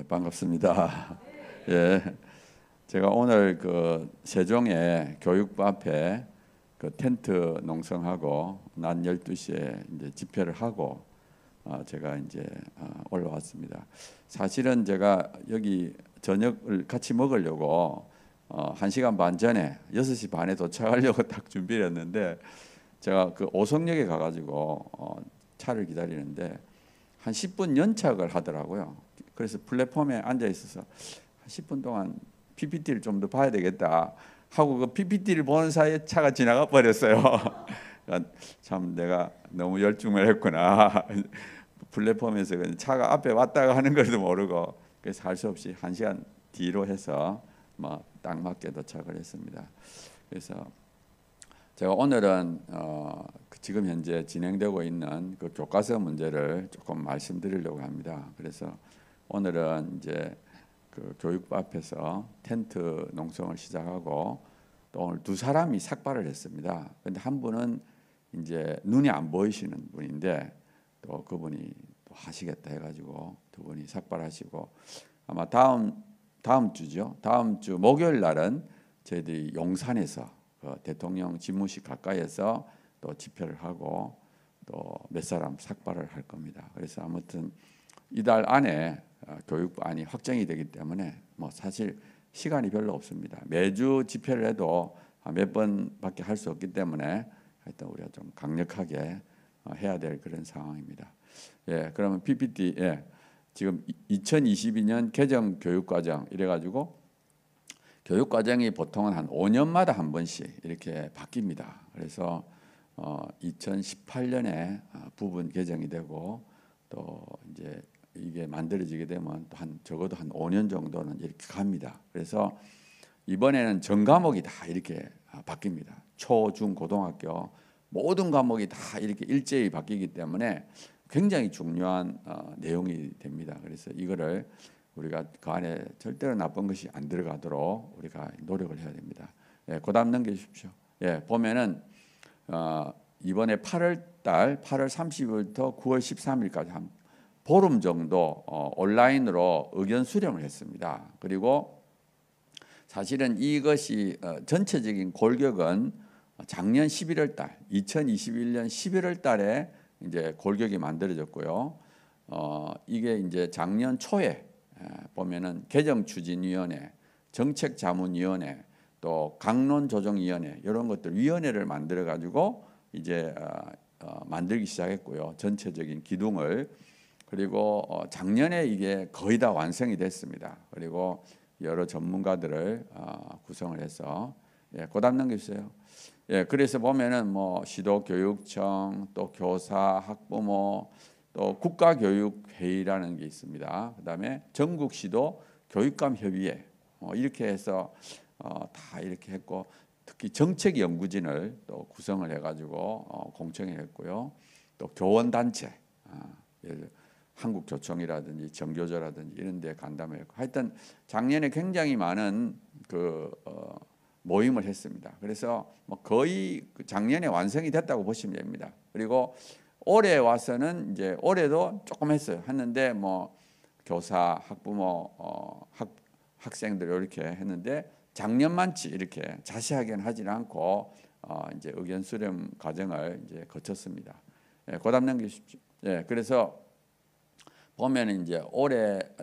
반갑습니다. 예, 제가 오늘 그 세종의 교육부 앞에 그 텐트 농성하고 낮 12시에 이제 집회를 하고 제가 이제 올라왔습니다. 사실은 제가 여기 저녁을 같이 먹으려고 1시간 반 전에 6시 반에 도착하려고 딱 준비를 했는데 제가 그 오송역에 가가지고 차를 기다리는데 한 10분 연착을 하더라고요. 그래서 플랫폼에 앉아 있어서 한 10분 동안 PPT를 좀 더 봐야 되겠다 하고 그 PPT를 보는 사이에 차가 지나가 버렸어요. 참 내가 너무 열중을 했구나. 플랫폼에서 차가 앞에 왔다가 하는 걸도 모르고 그래서 할 수 없이 1시간 뒤로 해서 딱 맞게 도착을 했습니다. 그래서 제가 오늘은 지금 현재 진행되고 있는 그 교과서 문제를 조금 말씀드리려고 합니다. 그래서 오늘은 이제 그 교육부 앞에서 텐트 농성을 시작하고 또 오늘 두 사람이 삭발을 했습니다. 근데 한 분은 이제 눈이 안 보이시는 분인데 또 그분이 또 하시겠다 해가지고 두 분이 삭발하시고 아마 다음 주죠. 다음 주 목요일 날은 저희들이 용산에서 그 대통령 집무실 가까이에서 또 집회를 하고 또 몇 사람 삭발을 할 겁니다. 그래서 아무튼 이달 안에 교육부안이 확정이 되기 때문에 사실 시간이 별로 없습니다. 매주 집회를 해도 몇 번밖에 할 수 없기 때문에 하여튼 우리가 좀 강력하게 해야 될 그런 상황입니다. 예, 그러면 PPT 지금 2022년 개정 교육과정 이래가지고 교육과정이 보통은 한 5년마다 한 번씩 이렇게 바뀝니다. 그래서 2018년에 부분 개정이 되고 또 이제 이게 만들어지게 되면 또 적어도 한 5년 정도는 이렇게 갑니다. 그래서 이번에는 전 과목이 다 이렇게 바뀝니다. 초, 중, 고등학교 모든 과목이 다 이렇게 일제히 바뀌기 때문에 굉장히 중요한 내용이 됩니다. 그래서 이거를 우리가 그 안에 절대로 나쁜 것이 안 들어가도록 우리가 노력을 해야 됩니다. 예, 그다음 넘겨주십시오. 예, 보면은 이번에 8월 30일부터 9월 13일까지 한 보름 정도 온라인으로 의견 수렴을 했습니다. 그리고 사실은 이것이 전체적인 골격은 작년 11월 달, 2021년 11월 달에 이제 골격이 만들어졌고요. 이게 이제 작년 초에 보면은 개정추진위원회, 정책자문위원회, 또 강론조정위원회 이런 것들 위원회를 만들어 가지고 이제 만들기 시작했고요. 전체적인 기둥을 그리고 작년에 이게 거의 다 완성이 됐습니다. 그리고 여러 전문가들을 구성을 해서 그다음 넘겨주세요. 예, 그래서 보면은 시도교육청, 또 교사, 학부모, 또 국가교육회의라는 게 있습니다. 그다음에 전국시도 교육감협의회 이렇게 해서 다 이렇게 했고 특히 정책연구진을 또 구성을 해가지고 공청회 했고요. 또 교원단체, 한국교총이라든지 정교조라든지 이런 데 간담회했고 하여튼 작년에 굉장히 많은 그 모임을 했습니다. 그래서 거의 작년에 완성이 됐다고 보시면 됩니다. 그리고 올해 와서는 이제 올해도 조금 했는데 교사, 학부모, 학생들 이렇게 했는데 작년만치 이렇게 자세하게는 하지는 않고 이제 의견 수렴 과정을 이제 거쳤습니다. 예, 그다음 넘기십시오. 예, 그래서 보면 이제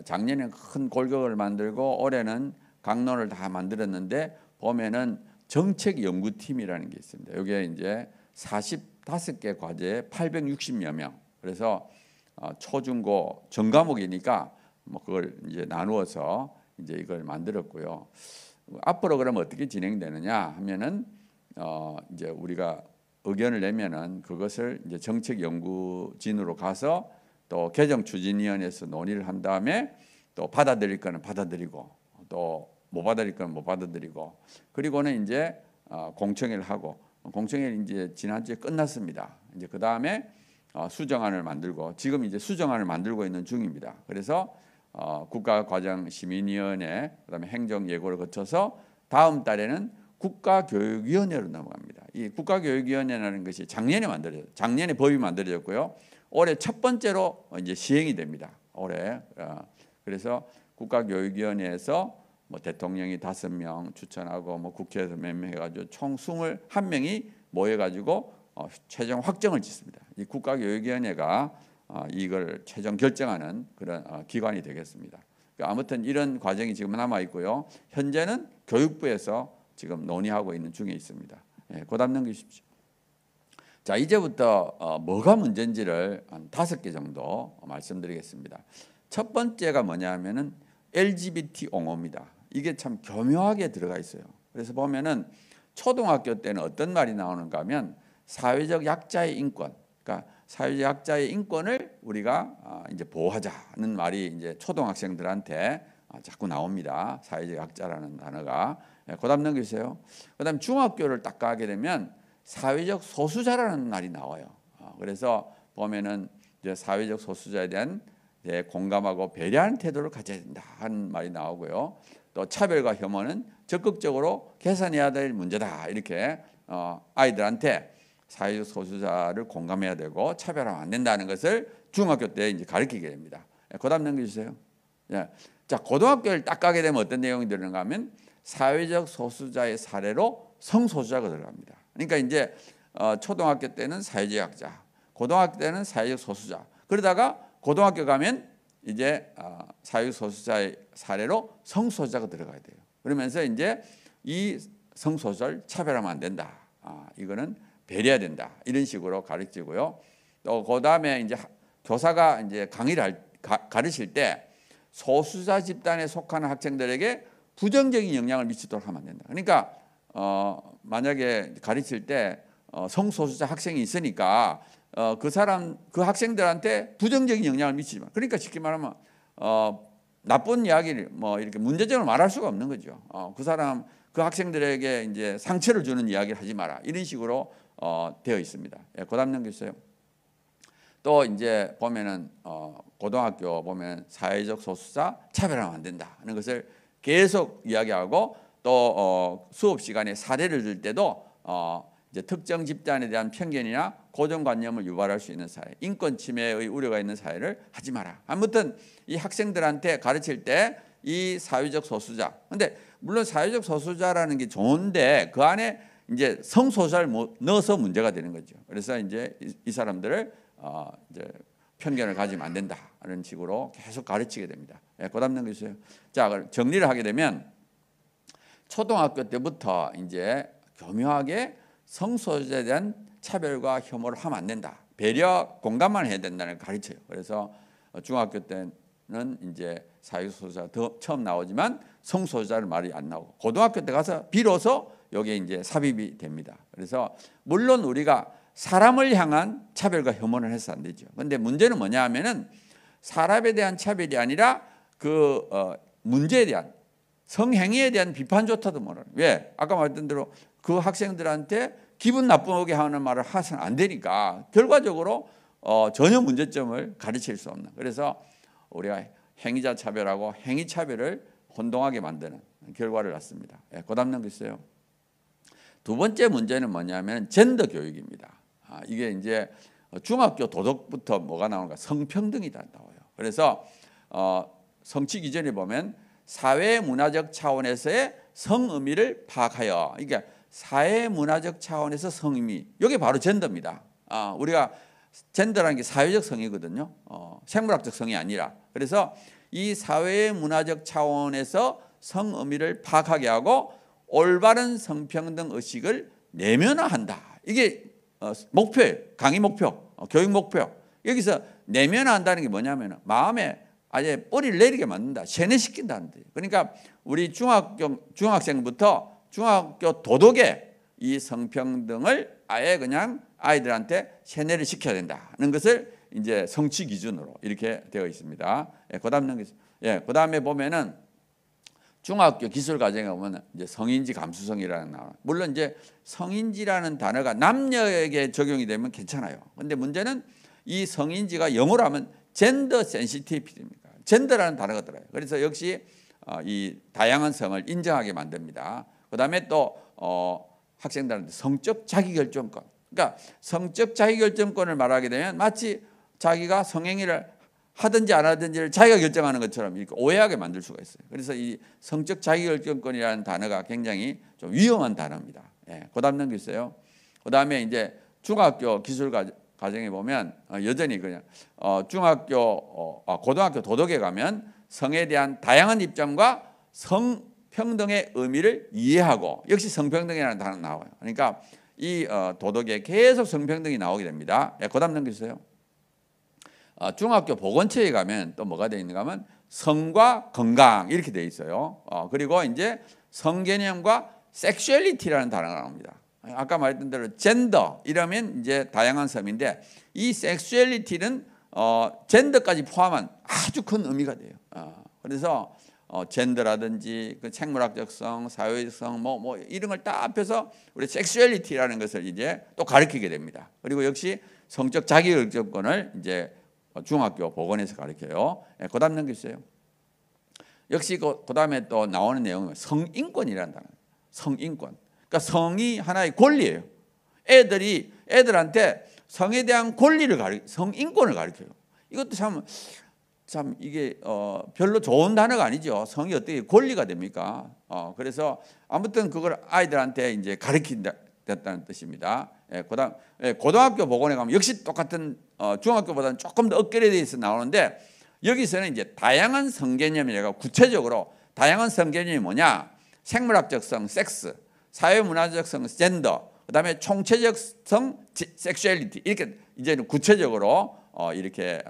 작년에는 큰 골격을 만들고 올해는 강론을 다 만들었는데 보면은 정책연구팀이라는 게 있습니다. 여기에 이제 45개 과제에 860여 명. 그래서 초중고 전 과목이니까 그걸 이제 나누어서 이제 이걸 만들었고요. 앞으로 그러면 어떻게 진행되느냐 하면은 이제 우리가 의견을 내면은 그것을 이제 정책연구진으로 가서 또 개정추진위원회에서 논의를 한 다음에 또 받아들일 거는 받아들이고 또 못 받아들일 거는 못 받아들이고 그리고는 이제 공청회를 하고 공청회는 이제 지난주에 끝났습니다. 이제 그 다음에 수정안을 만들고 지금 이제 수정안을 만들고 있는 중입니다. 그래서 국가과정시민위원회 그다음에 행정예고를 거쳐서 다음 달에는 국가교육위원회로 넘어갑니다. 이 국가교육위원회라는 것이 작년에 법이 만들어졌고요. 올해 첫 번째로 이제 시행이 됩니다. 올해 그래서 국가교육위원회에서 뭐 대통령이 5명 추천하고 뭐 국회에서 몇 명 해가지고 총 21명이 모여가지고 최종 확정을 짓습니다. 이 국가교육위원회가 이걸 최종 결정하는 그런 기관이 되겠습니다. 아무튼 이런 과정이 지금 남아 있고요. 현재는 교육부에서 지금 논의하고 있는 중에 있습니다. 예, 그다음 넘기십시오. 자, 이제부터 뭐가 문제인지를 한 5개 정도 말씀드리겠습니다. 첫 번째가 뭐냐면은 LGBT 옹호입니다. 이게 참 교묘하게 들어가 있어요. 그래서 보면은 초등학교 때는 어떤 말이 나오는가 하면 사회적 약자의 인권, 그러니까 사회적 약자의 인권을 우리가 이제 보호하자는 말이 이제 초등학생들한테 자꾸 나옵니다. 사회적 약자라는 단어가. 그다음 넘기세요. 그다음 중학교를 딱 가게 되면 사회적 소수자라는 말이 나와요. 그래서 보면은 이제 사회적 소수자에 대한 공감하고 배려하는 태도를 가져야 된다 하는 말이 나오고요. 또 차별과 혐오는 적극적으로 개선해야 될 문제다 이렇게 아이들한테 사회적 소수자를 공감해야 되고 차별하면 안 된다는 것을 중학교 때 이제 가르치게 됩니다. 그다음 넘겨주세요. 예. 자, 고등학교를 딱 가게 되면 어떤 내용이 들어가 하면 사회적 소수자의 사례로 성소수자가 들어갑니다. 그러니까 이제 초등학교 때는 사회적 약자, 고등학교 때는 사회적 소수자. 그러다가 고등학교 가면 이제 사회적 소수자의 사례로 성소수자가 들어가야 돼요. 그러면서 이제 이 성소수자를 차별하면 안 된다. 이거는 배려해야 된다. 이런 식으로 가르치고요. 또 그다음에 이제 교사가 이제 강의를 가르칠 때 소수자 집단에 속하는 학생들에게 부정적인 영향을 미치도록 하면 안 된다. 그러니까 만약에 가르칠 때 성소수자 학생이 있으니까 그 학생들한테 부정적인 영향을 미치지 마. 그러니까 쉽게 말하면 나쁜 이야기를 뭐 이렇게 문제점을 말할 수가 없는 거죠. 그 학생들에게 이제 상처를 주는 이야기를 하지 마라. 이런 식으로 되어 있습니다. 예, 그다음 넘겨주세요. 또 이제 보면은 고등학교 보면 사회적 소수자 차별하면 안 된다 하는 것을 계속 이야기하고 또 수업 시간에 사례를 들 때도 이제 특정 집단에 대한 편견이나 고정관념을 유발할 수 있는 사회, 인권 침해의 우려가 있는 사회를 하지 마라. 아무튼 이 학생들한테 가르칠 때 이 사회적 소수자, 근데 물론 사회적 소수자라는 게 좋은데 그 안에 이제 성소수자를 넣어서 문제가 되는 거죠. 그래서 이제 이 사람들을 이제 편견을 가지면 안 된다는 식으로 계속 가르치게 됩니다. 예, 그다음 넘겨주세요. 자, 정리를 하게 되면 초등학교 때부터 이제 교묘하게 성소수자에 대한 차별과 혐오를 하면 안 된다. 배려, 공감만 해야 된다는 걸 가르쳐요. 그래서 중학교 때는 이제 사회적 소수자 처음 나오지만 성소수자를 말이 안 나오고 고등학교 때 가서 비로소 여기에 이제 삽입이 됩니다. 그래서 물론 우리가 사람을 향한 차별과 혐오는 해서 안 되죠. 그런데 문제는 뭐냐 하면은 사람에 대한 차별이 아니라 그 문제에 대한 성행위에 대한 비판조차도 못하는. 왜? 아까 말했던 대로 그 학생들한테 기분 나쁘게 하는 말을 하서는 안 되니까 결과적으로 전혀 문제점을 가르칠 수 없는. 그래서 우리가 행위자 차별하고 행위 차별을 혼동하게 만드는 결과를 낳습니다. 예, 그다음 넘기세요. 두 번째 문제는 뭐냐면 젠더 교육입니다. 이게 이제 중학교 도덕부터 뭐가 나오는가? 성평등이 다 나와요. 그래서 성취 기준에 보면 사회 문화적 차원에서의 성의미를 파악하여, 그러니까 사회 문화적 차원에서 성의미, 이게 바로 젠더입니다. 우리가 젠더라는 게 사회적 성이거든요. 생물학적 성이 아니라. 그래서 이 사회 문화적 차원에서 성의미를 파악하게 하고 올바른 성평등 의식을 내면화한다. 이게 목표예요. 강의 목표, 교육 목표. 여기서 내면화한다는 게 뭐냐면 마음에 아예 뿌리를 내리게 만든다. 세뇌시킨다는 거예요. 그러니까 우리 중학생부터 중학교 도덕에 이 성평등을 아예 그냥 아이들한테 세뇌를 시켜야 된다는 것을 이제 성취 기준으로 이렇게 되어 있습니다. 예, 그다음에 보면은 중학교 기술 과정에 보면 이제 성인지 감수성이라는 나와. 물론 이제 성인지라는 단어가 남녀에게 적용이 되면 괜찮아요. 근데 문제는 이 성인지가 영어로 하면 젠더 센시티비티입니다. 젠더라는 단어가 들어요. 그래서 역시 이 다양한 성을 인정하게 만듭니다. 그다음에 또 학생들한테 성적 자기결정권. 그러니까 성적 자기결정권을 말하게 되면 마치 자기가 성행위를 하든지 안 하든지를 자기가 결정하는 것처럼 이렇게 오해하게 만들 수가 있어요. 그래서 이 성적 자기결정권이라는 단어가 굉장히 좀 위험한 단어입니다. 예, 그다음 넘기세요. 그다음에 이제 중학교 기술 과정에 보면 여전히 그냥 고등학교 도덕에 가면 성에 대한 다양한 입장과 성평등의 의미를 이해하고, 역시 성평등이라는 단어 나와요. 그러니까 이 도덕에 계속 성평등이 나오게 됩니다. 예, 그다음 넘기세요. 중학교 보건처에 가면 또 뭐가 되어 있는가 하면 성과 건강 이렇게 되어 있어요. 그리고 이제 성 개념과 섹슈얼리티라는 단어가 나옵니다. 아까 말했던 대로 젠더 이러면 이제 다양한 섬인데, 이 섹슈얼리티는 젠더까지 포함한 아주 큰 의미가 돼요. 그래서 젠더라든지 그 생물학적 성, 사회적 성 뭐 이런 걸 다 합해서 우리 섹슈얼리티라는 것을 이제 또 가르치게 됩니다. 그리고 역시 성적 자기결정권을 이제 중학교 보건에서 가르쳐요. 예, 그다음 넘기세요. 역시 그다음에 또 나오는 내용은 성인권이라는 단어. 성인권. 그러니까 성이 하나의 권리예요. 애들한테 성에 대한 권리를 성인권을 가르쳐요. 이것도 참 이게 별로 좋은 단어가 아니죠. 성이 어떻게 권리가 됩니까? 그래서 아무튼 그걸 아이들한테 이제 가르친다는 뜻입니다. 예, 그다음 고등학교 보건에 가면 역시 똑같은 중학교보다는 조금 더 업그레이드해서 나오는데, 여기서는 이제 다양한 성 개념이라고 구체적으로 다양한 성 개념이 뭐냐? 생물학적 성, 섹스, 사회문화적 성, 젠더, 그다음에 총체적 성, 섹슈얼리티 이렇게 이제는 구체적으로 이렇게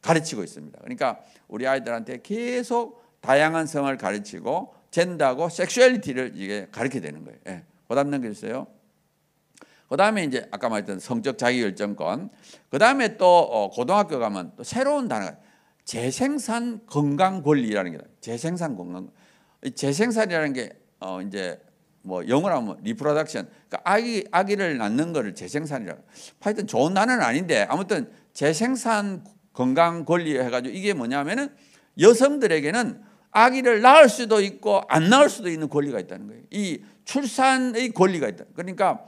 가르치고 있습니다. 그러니까 우리 아이들한테 계속 다양한 성을 가르치고 젠더하고 섹슈얼리티를 이게 가르치게 되는 거예요. 예. 그다음 넘겨주세요. 그다음에 이제 아까 말했던 성적 자기결정권. 그다음에 또 고등학교 가면 또 새로운 단어가 재생산 건강 권리라는 게 있어요. 재생산 건강. 재생산이라는 게 이제 뭐 영어로 하면 리프로덕션. 그러니까 아기를 낳는 거를 재생산이라고. 하여튼 좋은 단어는 아닌데 아무튼 재생산 건강 권리 해가지고 이게 뭐냐면은 여성들에게는 아기를 낳을 수도 있고 안 낳을 수도 있는 권리가 있다는 거예요. 이 출산의 권리가 있다. 그러니까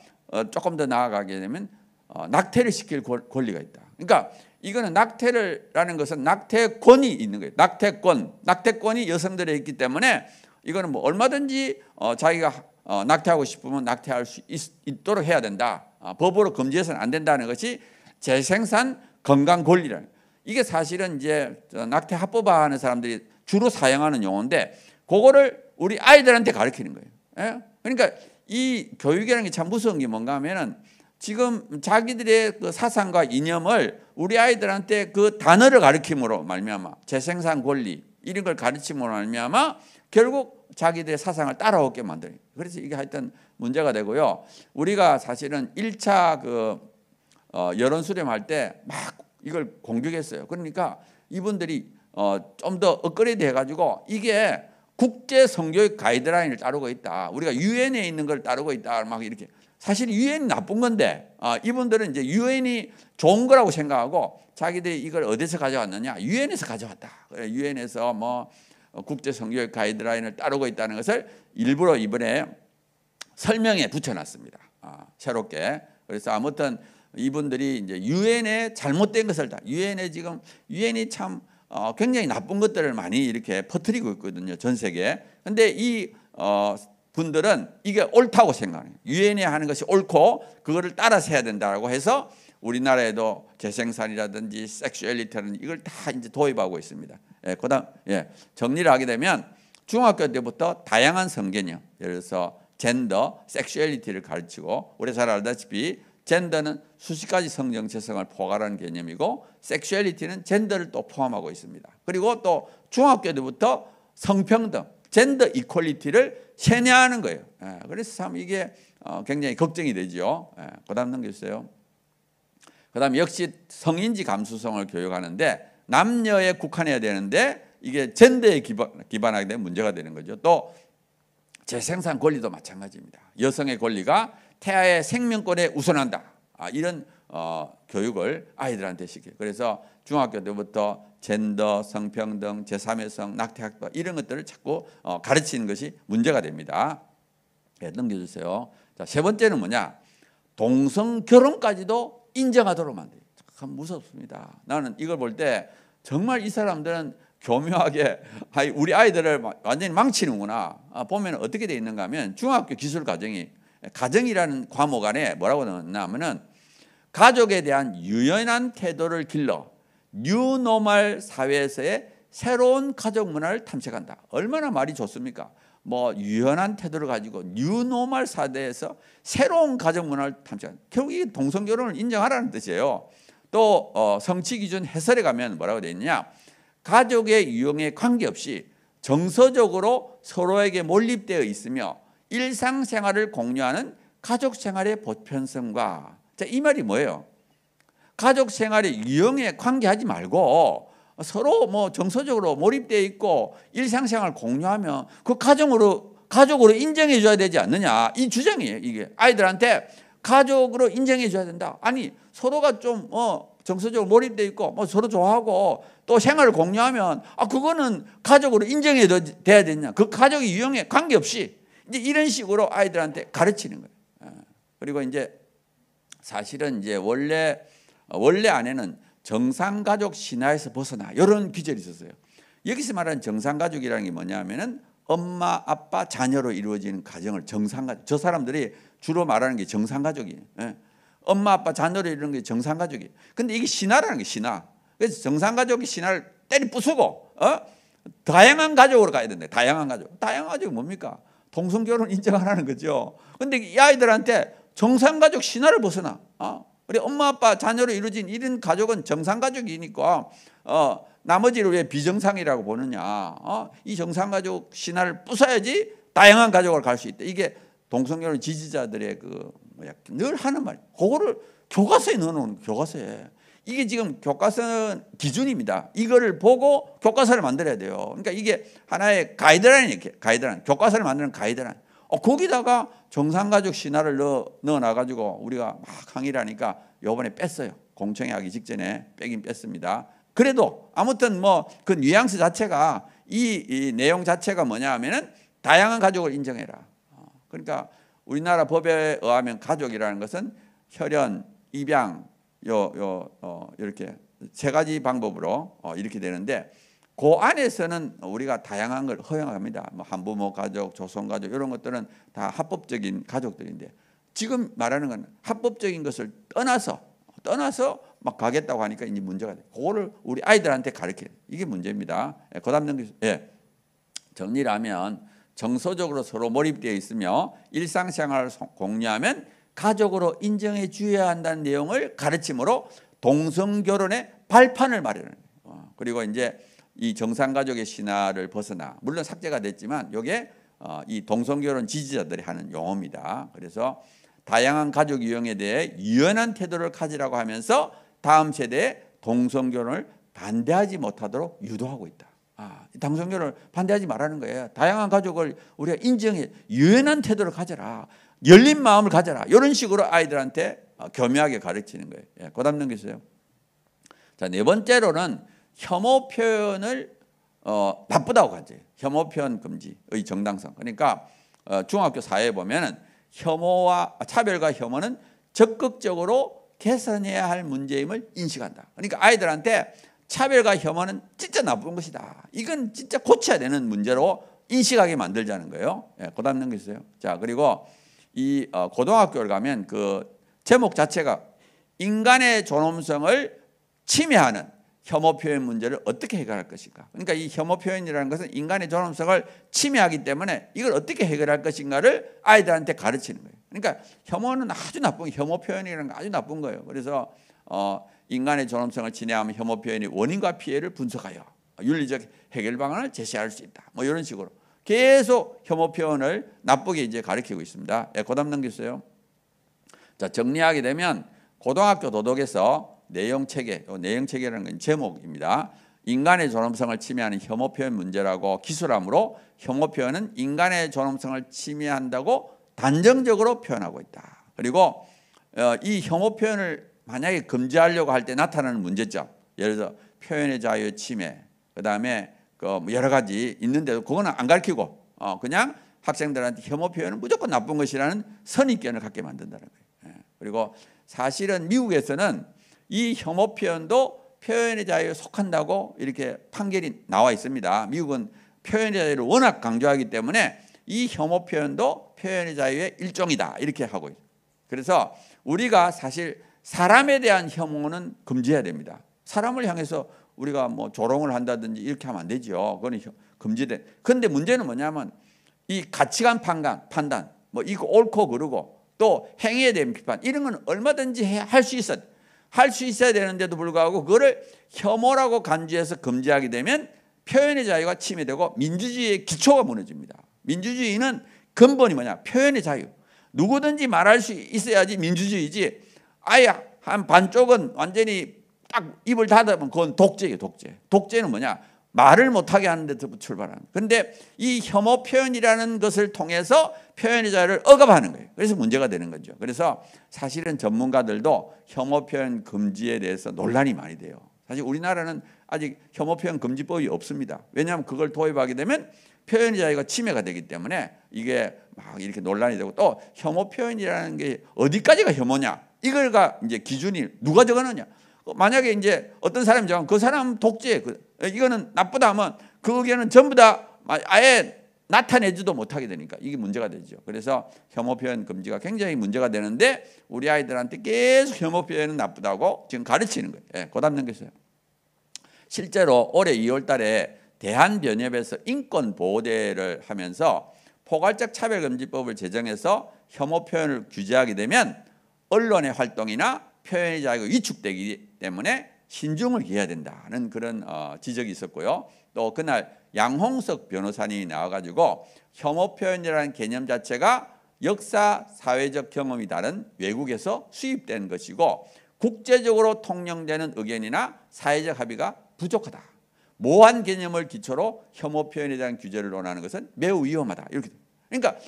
조금 더 나아가게 되면 낙태를 시킬 권리가 있다. 그러니까 이거는 낙태라는 것은 낙태권이 있는 거예요. 낙태권이 여성들에 있기 때문에 이거는 뭐 얼마든지 자기가 낙태하고 싶으면 낙태할 수 있도록 해야 된다. 법으로 금지해서는 안 된다는 것이 재생산 건강 권리라는. 이게 사실은 이제 낙태 합법화하는 사람들이 주로 사용하는 용어인데, 그거를 우리 아이들한테 가르치는 거예요. 예? 그러니까 이 교육이라는 게 참 무서운 게 뭔가 하면은 지금 자기들의 그 사상과 이념을 우리 아이들한테 그 단어를 가르침으로 말미암아 재생산 권리 이런 걸 가르침으로 말미암아 결국 자기들의 사상을 따라오게 만드는. 그래서 이게 하여튼 문제가 되고요. 우리가 사실은 1차 여론 수렴할 때 막 이걸 공격했어요. 그러니까 이분들이 좀 더 업그레이드 해가지고 이게 국제 성교육 가이드라인을 따르고 있다. 우리가 유엔에 있는 걸 따르고 있다. 막 이렇게. 사실 유엔이 나쁜 건데 이분들은 이제 유엔이 좋은 거라고 생각하고 자기들이 이걸 어디서 가져왔느냐? 유엔에서 가져왔다. 유엔에서 뭐 국제 성교육 가이드라인을 따르고 있다는 것을 일부러 이번에 설명에 붙여놨습니다. 새롭게. 그래서 아무튼 이분들이 이제 유엔에 잘못된 것을 다 유엔이 참 굉장히 나쁜 것들을 많이 이렇게 퍼뜨리고 있거든요. 전 세계에. 근데 이 분들은 이게 옳다고 생각해요. 유엔이 하는 것이 옳고 그거를 따라서 해야 된다고 해서 우리나라에도 재생산이라든지 섹슈얼리티라든지 이걸 다 이제 도입하고 있습니다. 예, 그다음 정리를 하게 되면 중학교 때부터 다양한 성개념, 예를 들어서 젠더, 섹슈얼리티를 가르치고, 우리 잘 알다시피 젠더는 수십 가지 성 정체성을 포괄하는 개념이고 섹슈얼리티는 젠더를 또 포함하고 있습니다. 그리고 또 중학교 때부터 성평등, 젠더 이퀄리티를 세뇌하는 거예요. 그래서 참 이게 굉장히 걱정이 되죠. 그다음 넘겨주세요. 그다음 역시 성인지 감수성을 교육하는데 남녀에 국한해야 되는데 이게 젠더에 기반하게 되면 문제가 되는 거죠. 또 재생산 권리도 마찬가지입니다. 여성의 권리가 태아의 생명권에 우선한다. 이런 교육을 아이들한테 시켜요. 그래서 중학교 때부터 젠더, 성평등, 제3의 성, 낙태학도 이런 것들을 자꾸 가르치는 것이 문제가 됩니다. 네, 넘겨주세요. 자, 세 번째는 뭐냐? 동성 결혼까지도 인정하도록 만들어요. 참 무섭습니다. 나는 이걸 볼 때 정말 이 사람들은 교묘하게 우리 아이들을 완전히 망치는구나. 보면 어떻게 돼 있는가 하면 중학교 기술 가정이라는 과목 안에 뭐라고 넣었냐면은 가족에 대한 유연한 태도를 길러 뉴노멀 사회에서의 새로운 가족 문화를 탐색한다. 얼마나 말이 좋습니까? 뭐 유연한 태도를 가지고 뉴노멀 사회에서 새로운 가족 문화를 탐색한다. 결국 이 동성결혼을 인정하라는 뜻이에요. 또 성취 기준 해설에 가면 뭐라고 되어 있느냐? 가족의 유형에 관계없이 정서적으로 서로에게 몰입되어 있으며 일상생활을 공유하는 가족 생활의 보편성과, 자, 이 말이 뭐예요? 가족 생활의 유형에 관계하지 말고 서로 뭐 정서적으로 몰입되어 있고 일상생활 공유하면 그 가족으로 인정해 줘야 되지 않느냐, 이 주장이에요. 이게 아이들한테 가족으로 인정해 줘야 된다. 아니 서로가 좀 정서적으로 몰입되어 있고 뭐 서로 좋아하고 또 생활을 공유하면 그거는 가족으로 인정해 돼야 되냐, 그 가족의 유형에 관계없이 이제 이런 식으로 아이들한테 가르치는 거예요. 그리고 이제 사실은 이제 원래 안에는 정상가족 신화에서 벗어나 이런 기절이 있었어요. 여기서 말하는 정상가족이라는 게 뭐냐면은 엄마, 아빠, 자녀로 이루어지는 가정을 정상가족. 저 사람들이 주로 말하는 게 정상가족이에요. 엄마, 아빠, 자녀로 이루는 게 정상가족이에요. 근데 이게 신화라는 게 신화. 그래서 정상가족의 신화를 때리 부수고 다양한 가족으로 가야 된다. 다양한 가족. 다양한 가족이 뭡니까? 동성결혼 인정하라는 거죠. 근데 이 아이들한테 정상가족 신화를 벗어나. 우리 엄마, 아빠, 자녀로 이루어진 이런 가족은 정상가족이니까 나머지를 왜 비정상이라고 보느냐. 이 정상가족 신화를 부숴야지 다양한 가족을 갈 수 있다. 이게 동성결혼 지지자들의 늘 하는 말. 그거를 교과서에 넣어놓은 교과서에. 이게 지금 교과서 기준입니다. 이거를 보고 교과서를 만들어야 돼요. 그러니까 이게 하나의 가이드라인이에요. 가이드라인. 교과서를 만드는 가이드라인. 거기다가 정상가족 신화를 넣어놔가지고 우리가 막 항의를 하니까 요번에 뺐어요. 공청회 하기 직전에 빼긴 뺐습니다. 그래도 아무튼 뭐 그 뉘앙스 자체가 이 내용 자체가 뭐냐 하면은 다양한 가족을 인정해라. 그러니까 우리나라 법에 의하면 가족이라는 것은 혈연, 입양, 이렇게 세 가지 방법으로 이렇게 되는데 그 안에서는 우리가 다양한 걸 허용합니다. 뭐 한부모 가족, 조성 가족 이런 것들은 다 합법적인 가족들인데 지금 말하는 건 합법적인 것을 떠나서 막 가겠다고 하니까 이제 문제가 돼. 그거를 우리 아이들한테 가르치는 이게 문제입니다. 그다음 넘기세요. 정리를 하면 정서적으로 서로 몰입되어 있으며 일상생활을 공유하면 가족으로 인정해 줘야 한다는 내용을 가르침으로 동성결혼의 발판을 마련해요. 그리고 이제 이 정상가족의 신화를 벗어나 물론 삭제가 됐지만 이게 이 동성결혼 지지자들이 하는 용어입니다. 그래서 다양한 가족 유형에 대해 유연한 태도를 가지라고 하면서 다음 세대에 동성결혼을 반대하지 못하도록 유도하고 있다. 동성결혼을 반대하지 말라는 거예요. 다양한 가족을 우리가 인정해 유연한 태도를 가져라. 열린 마음을 가져라. 이런 식으로 아이들한테 교묘하게 가르치는 거예요. 그다음 넘기세요. 자, 네 번째로는 혐오 표현을 나쁘다고 하죠. 혐오 표현 금지의 정당성. 그러니까 중학교 사회에 보면은 혐오와 차별과 혐오는 적극적으로 개선해야 할 문제임을 인식한다. 그러니까 아이들한테 차별과 혐오는 진짜 나쁜 것이다. 이건 진짜 고쳐야 되는 문제로 인식하게 만들자는 거예요. 그다음 넘기세요. 자, 그리고 이 고등학교를 가면 그 제목 자체가 인간의 존엄성을 침해하는 혐오 표현 문제를 어떻게 해결할 것인가. 그러니까 이 혐오 표현이라는 것은 인간의 존엄성을 침해하기 때문에 이걸 어떻게 해결할 것인가를 아이들한테 가르치는 거예요. 그러니까 혐오는 아주 나쁜, 혐오 표현이라는 건 아주 나쁜 거예요. 그래서 인간의 존엄성을 침해하면 혐오 표현이 원인과 피해를 분석하여 윤리적 해결 방안을 제시할 수 있다. 뭐 이런 식으로 계속 혐오 표현을 나쁘게 이제 가르치고 있습니다. 그다음 넘겼어요. 자, 정리하게 되면 고등학교 도덕에서 내용체계라는 건 제목입니다. 인간의 존엄성을 침해하는 혐오 표현 문제라고 기술함으로 혐오 표현은 인간의 존엄성을 침해한다고 단정적으로 표현하고 있다. 그리고 이 혐오 표현을 만약에 금지하려고 할 때 나타나는 문제점, 예를 들어 표현의 자유 침해, 그다음에 여러 가지 있는데도 그거는 안 가르치고 그냥 학생들한테 혐오 표현은 무조건 나쁜 것이라는 선입견을 갖게 만든다는 거예요. 그리고 사실은 미국에서는 이 혐오 표현도 표현의 자유에 속한다고 이렇게 판결이 나와 있습니다. 미국은 표현의 자유를 워낙 강조하기 때문에 이 혐오 표현도 표현의 자유의 일종이다 이렇게 하고 있어요. 그래서 우리가 사실 사람에 대한 혐오는 금지해야 됩니다. 사람을 향해서 우리가 뭐 조롱을 한다든지 이렇게 하면 안 되죠. 그건 금지돼. 그런데 문제는 뭐냐면 이 가치관 판단, 뭐 이거 옳고 그르고 또 행위에 대한 비판 이런 건 얼마든지 할 수 있어야 되는데도 불구하고 그거를 혐오라고 간주해서 금지하게 되면 표현의 자유가 침해되고 민주주의의 기초가 무너집니다. 민주주의는 근본이 뭐냐? 표현의 자유. 누구든지 말할 수 있어야지 민주주의지. 아예 한 반쪽은 완전히 딱 입을 닫으면 그건 독재예요, 독재. 독재는 뭐냐? 말을 못하게 하는 데서 출발하는. 그런데 이 혐오 표현이라는 것을 통해서 표현의 자유를 억압하는 거예요. 그래서 문제가 되는 거죠. 그래서 사실은 전문가들도 혐오 표현 금지에 대해서 논란이 많이 돼요. 사실 우리나라는 아직 혐오 표현 금지법이 없습니다. 왜냐하면 그걸 도입하게 되면 표현의 자유가 침해가 되기 때문에 이게 막 이렇게 논란이 되고 또 혐오 표현이라는 게 어디까지가 혐오냐? 이걸가 이제 기준이 누가 정하느냐? 만약에 이제 어떤 사람이 정하면 그 사람 독재, 이거는 나쁘다 하면 그 의견은 전부 다 아예 나타내지도 못하게 되니까 이게 문제가 되죠. 그래서 혐오 표현 금지가 굉장히 문제가 되는데 우리 아이들한테 계속 혐오 표현은 나쁘다고 지금 가르치는 거예요. 예, 고담 넘겼어요. 실제로 올해 2월 달에 대한변협에서 인권보호대회를 하면서 포괄적 차별금지법을 제정해서 혐오 표현을 규제하게 되면 언론의 활동이나 표현의 자유가 위축되기 때문에 신중을 기해야 된다는 그런 지적이 있었고요. 또 그날 양홍석 변호사님이 나와가지고 혐오 표현이라는 개념 자체가 역사, 사회적 경험이 다른 외국에서 수입된 것이고 국제적으로 통용되는 의견이나 사회적 합의가 부족하다. 모호한 개념을 기초로 혐오 표현에 대한 규제를 논하는 것은 매우 위험하다. 이렇게. 그러니까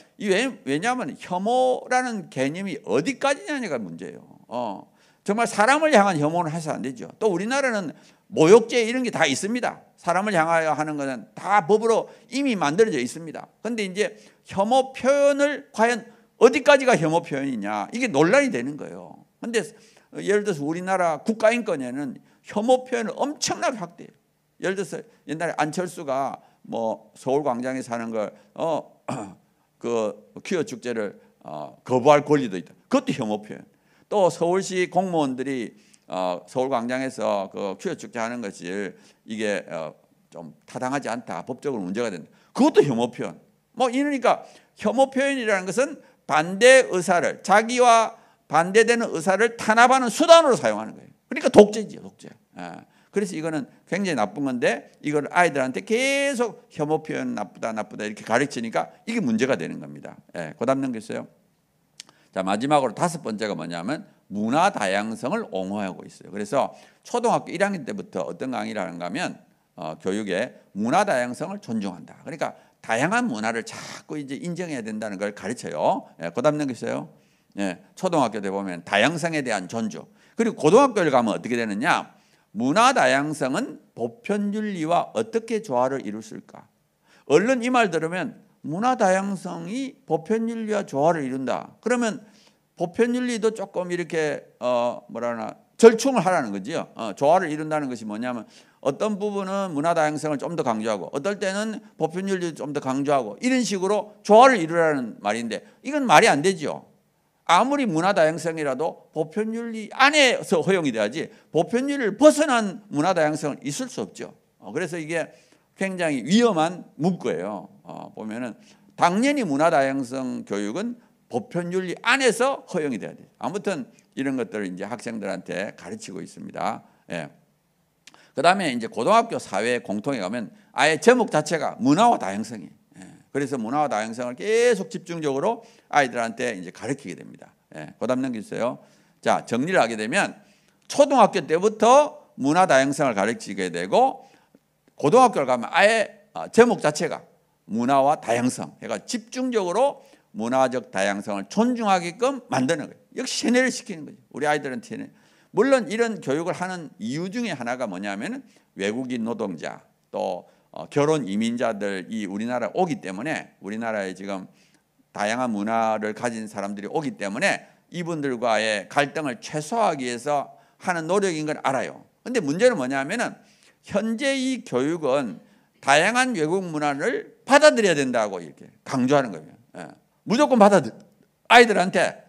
왜냐하면 혐오라는 개념이 어디까지냐가 문제예요. 정말 사람을 향한 혐오는 해서 안 되죠. 또 우리나라는 모욕죄 이런 게 다 있습니다. 사람을 향하여 하는 것은 다 법으로 이미 만들어져 있습니다. 그런데 이제 혐오 표현을 과연 어디까지가 혐오 표현이냐 이게 논란이 되는 거예요. 그런데 예를 들어서 우리나라 국가인권에는 혐오 표현을 엄청나게 확대해요. 예를 들어서 옛날에 안철수가 뭐 서울광장에서 하는 걸 그 퀴어 축제를 거부할 권리도 있다. 그것도 혐오 표현. 또 서울시 공무원들이 서울광장에서 그 퀴어 축제 하는 것이 이게 좀 타당하지 않다, 법적으로 문제가 된다. 그것도 혐오 표현. 뭐 이러니까 혐오 표현이라는 것은 반대 의사를 자기와 반대되는 의사를 탄압하는 수단으로 사용하는 거예요. 그러니까 독재지요, 독재. 그래서 이거는 굉장히 나쁜 건데 이걸 아이들한테 계속 혐오 표현 나쁘다 이렇게 가르치니까 이게 문제가 되는 겁니다. 그다음 넘겼어요. 자, 마지막으로 5번째가 뭐냐면 문화 다양성을 옹호하고 있어요. 그래서 초등학교 1학년 때부터 어떤 강의를 하는가 하면 교육에 문화 다양성을 존중한다. 그러니까 다양한 문화를 자꾸 이제 인정해야 된다는 걸 가르쳐요. 그다음 넘겼어요. 초등학교 때 보면 다양성에 대한 존중. 그리고 고등학교를 가면 어떻게 되느냐? 문화 다양성은 보편윤리와 어떻게 조화를 이룰까? 얼른 이 말 들으면 문화 다양성이 보편윤리와 조화를 이룬다. 그러면 보편윤리도 조금 이렇게 절충을 하라는 거지요. 조화를 이룬다는 것이 뭐냐면 어떤 부분은 문화 다양성을 좀 더 강조하고 어떨 때는 보편윤리를 좀 더 강조하고 이런 식으로 조화를 이루라는 말인데 이건 말이 안 되죠. 아무리 문화 다양성이라도 보편윤리 안에서 허용이 돼야지 보편윤리를 벗어난 문화 다양성은 있을 수 없죠. 그래서 이게 굉장히 위험한 문구예요. 보면은 당연히 문화 다양성 교육은 보편윤리 안에서 허용이 돼야 돼요. 아무튼 이런 것들을 이제 학생들한테 가르치고 있습니다. 그다음에 이제 고등학교 사회 공통에 가면 아예 제목 자체가 문화와 다양성이에요. 그래서 문화와 다양성을 계속 집중적으로 아이들한테 이제 가르치게 됩니다. 그다음 넘기세요. 자, 정리를 하게 되면 초등학교 때부터 문화 다양성을 가르치게 되고 고등학교를 가면 아예 제목 자체가 문화와 다양성, 그러니까 집중적으로 문화적 다양성을 존중하게끔 만드는 거예요. 역시 세뇌를 시키는 거죠. 우리 아이들한테 세뇌. 물론 이런 교육을 하는 이유 중에 하나가 뭐냐면은 외국인 노동자 또 결혼 이민자들이 우리나라에 오기 때문에 우리나라에 지금 다양한 문화를 가진 사람들이 오기 때문에 이분들과의 갈등을 최소화하기 위해서 하는 노력인 걸 알아요. 근데 문제는 뭐냐면은 현재 이 교육은 다양한 외국 문화를 받아들여야 된다고 이렇게 강조하는 거예요. 예. 무조건 아이들한테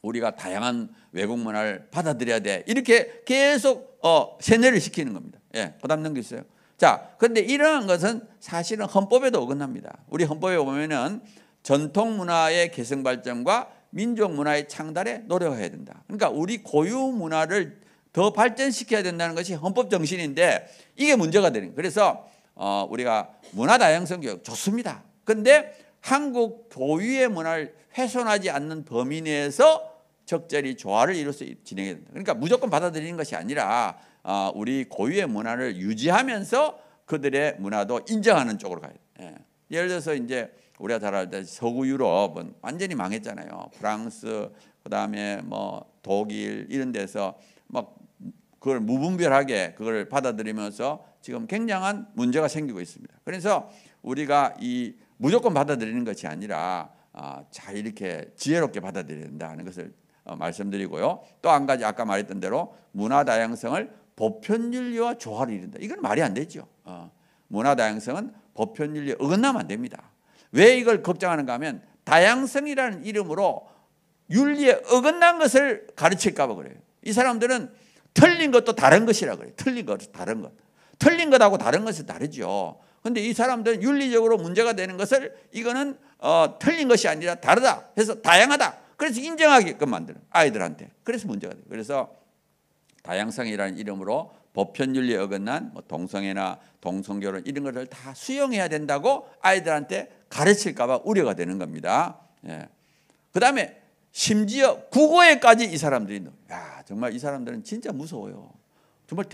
우리가 다양한 외국 문화를 받아들여야 돼. 이렇게 계속 세뇌를 시키는 겁니다. 예. 그다음 넘기세요. 자, 그런데 이러한 것은 사실은 헌법에도 어긋납니다. 우리 헌법에 보면은 전통 문화의 개성 발전과 민족 문화의 창달에 노력해야 된다. 그러니까 우리 고유 문화를 더 발전시켜야 된다는 것이 헌법 정신인데 이게 문제가 되는 거예요. 그래서 우리가 문화 다양성 교육 좋습니다. 그런데 한국 고유의 문화를 훼손하지 않는 범위 내에서 적절히 조화를 이뤄서 진행해야 된다. 그러니까 무조건 받아들이는 것이 아니라 우리 고유의 문화를 유지하면서 그들의 문화도 인정하는 쪽으로 가야 돼요. 예. 예를 들어서 이제 우리가 잘 알듯이 서구 유럽은 완전히 망했잖아요. 프랑스, 그다음에 뭐 독일 이런 데서 막 그걸 무분별하게 그걸 받아들이면서 지금 굉장한 문제가 생기고 있습니다. 그래서 우리가 이 무조건 받아들이는 것이 아니라 잘 이렇게 지혜롭게 받아들여야 된다는 것을 말씀드리고요. 또 한 가지 아까 말했던 대로 문화 다양성을 보편윤리와 조화를 이룬다. 이건 말이 안 되죠. 문화 다양성은 보편윤리에 어긋나면 안 됩니다. 왜 이걸 걱정하는가 하면 다양성이라는 이름으로 윤리에 어긋난 것을 가르칠까 봐 그래요. 이 사람들은 틀린 것도 다른 것이라 그래요. 틀린 것도 다른 것. 틀린 것하고 다른 것은 다르죠. 그런데 이 사람들은 윤리적으로 문제가 되는 것을 이거는 틀린 것이 아니라 다르다 해서 다양하다. 그래서 인정하게끔 만드는 아이들한테. 그래서 문제가 돼요. 그래서 다양성이라는 이름으로 보편윤리에 어긋난 뭐 동성애나 동성결혼 이런 것을 다 수용해야 된다고 아이들한테 가르칠까 봐 우려가 되는 겁니다. 예. 그다음에 심지어 국어에까지 이 사람들이 정말 이 사람들은 진짜 무서워요. 정말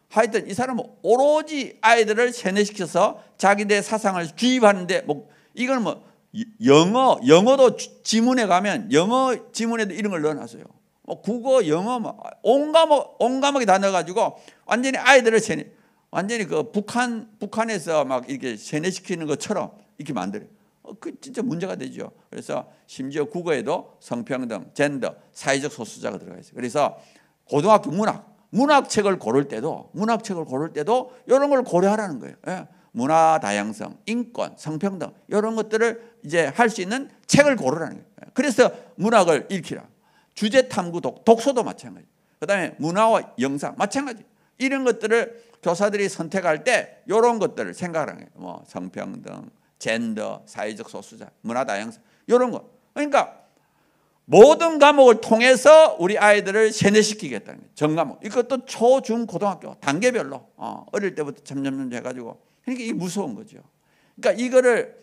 하여튼 이 사람은 오로지 아이들을 세뇌시켜서 자기들의 사상을 주입하는데 뭐 이건 뭐 영어도 지문에 가면 영어 지문에도 이런 걸 넣어놨어요. 뭐 국어, 영어, 뭐 온 과목이 다 넣어가지고 완전히 아이들을 완전히 그 북한에서 막 이렇게 세뇌시키는 것처럼 이렇게 만들어요. 그 진짜 문제가 되죠. 그래서 심지어 국어에도 성평등, 젠더, 사회적 소수자가 들어가 있어요. 그래서 고등학교 문학책을 고를 때도 이런 걸 고려하라는 거예요. 예. 문화 다양성, 인권, 성평등 이런 것들을 이제 할 수 있는 책을 고르라는 거예요. 그래서 문학을 읽히라. 주제 탐구 독서도 마찬가지. 그다음에 문화와 영상 마찬가지. 이런 것들을 교사들이 선택할 때 이런 것들을 생각하는 거예요. 뭐 성평등, 젠더, 사회적 소수자, 문화 다양성 이런 거. 그러니까 모든 과목을 통해서 우리 아이들을 세뇌시키겠다는 거예요. 전 과목. 이것도 초, 중, 고등학교 단계별로 어릴 때부터 점점 해가지고. 그러니까 이게 무서운 거죠. 그러니까 이거를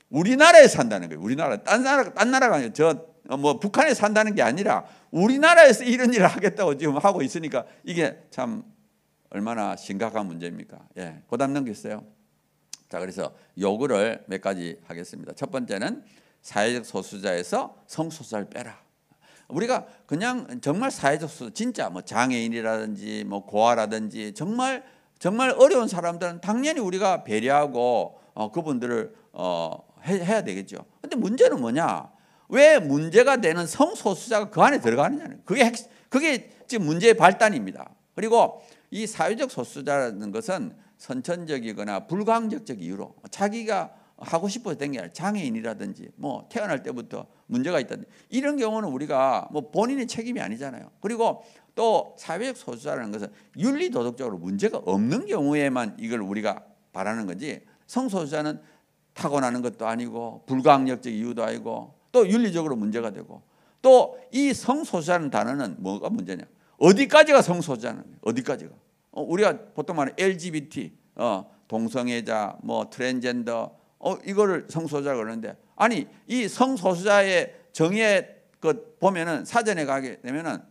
우리나라에 산다는 거예요. 우리나라 딴 나라가 아니라 뭐 북한에 산다는 게 아니라 우리나라에서 이런 일을 하겠다고 지금 하고 있으니까 이게 참 얼마나 심각한 문제입니까? 예, 그다음 넘겼어요. 자, 그래서 요구를 몇 가지 하겠습니다. 첫 번째는 사회적 소수자에서 성소수자를 빼라. 우리가 그냥 정말 사회적 소수자, 진짜 뭐 장애인이라든지 뭐 고아라든지 정말 어려운 사람들은 당연히 우리가 배려하고 그분들을 해야 되겠죠. 근데 문제는 뭐냐? 왜 문제가 되는 성소수자가 그 안에 들어가느냐는 그게 지금 문제의 발단입니다. 그리고 이 사회적 소수자라는 것은 선천적이거나 불가항력적 이유로 자기가 하고 싶어서 된 게 아니라 장애인이라든지 뭐 태어날 때부터 문제가 있다든지 이런 경우는 우리가 뭐 본인의 책임이 아니잖아요. 그리고 또 사회적 소수자라는 것은 윤리 도덕적으로 문제가 없는 경우에만 이걸 우리가 바라는 거지 성소수자는 타고나는 것도 아니고 불가항력적 이유도 아니고 또 윤리적으로 문제가 되고 또 이 성소수자라는 단어는 뭐가 문제냐? 어디까지가 성소수자는 거예요? 어디까지가? 우리가 보통 말하는 LGBT, 동성애자, 뭐 트랜스젠더 이거를 성소수자 그러는데 아니 이 성소수자의 정의에 보면은 사전에 가게 되면은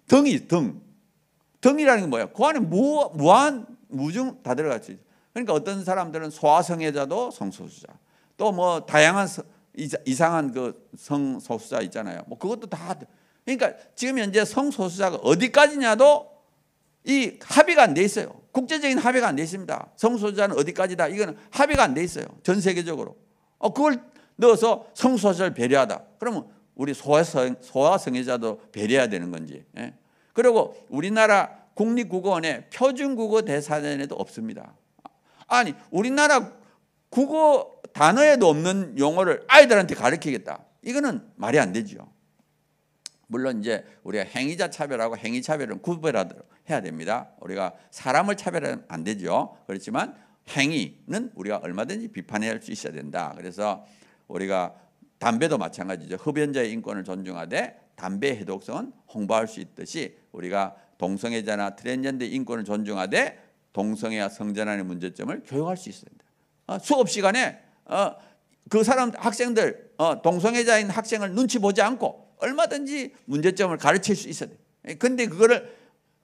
등이라는 게 뭐야? 그 안에 무한 무중 다 들어가 있어요. 그러니까 어떤 사람들은 소아성애자도 성소수자, 또 뭐 다양한 이상한 그 성소수자 있잖아요. 뭐 그것도 다. 그러니까 지금 현재 성소수자가 어디까지냐도 이 합의가 안 돼 있어요. 국제적인 합의가 안 돼 있습니다. 성소수자는 어디까지다. 이거는 합의가 안 돼 있어요. 전 세계적으로. 그걸 넣어서 성소수자를 배려하다. 그러면 우리 소아성애자도 배려해야 되는 건지. 예? 그리고 우리나라 국립국어원에 표준국어 대사전에도 없습니다. 아니 우리나라 국어 단어에도 없는 용어를 아이들한테 가르치겠다. 이거는 말이 안 되죠. 물론 이제 우리가 행위자 차별하고 행위 차별은 구별해야 됩니다. 우리가 사람을 차별하면 안 되죠. 그렇지만 행위는 우리가 얼마든지 비판할 수 있어야 된다. 그래서 우리가 담배도 마찬가지죠. 흡연자의 인권을 존중하되 담배 해독성은 홍보할 수 있듯이 우리가 동성애자나 트랜스젠더의 인권을 존중하되 동성애와 성전환의 문제점을 교육할 수 있어야 된다. 수업 시간에 그 사람 학생들 동성애자인 학생을 눈치 보지 않고 얼마든지 문제점을 가르칠 수 있어야 돼. 근데 그거를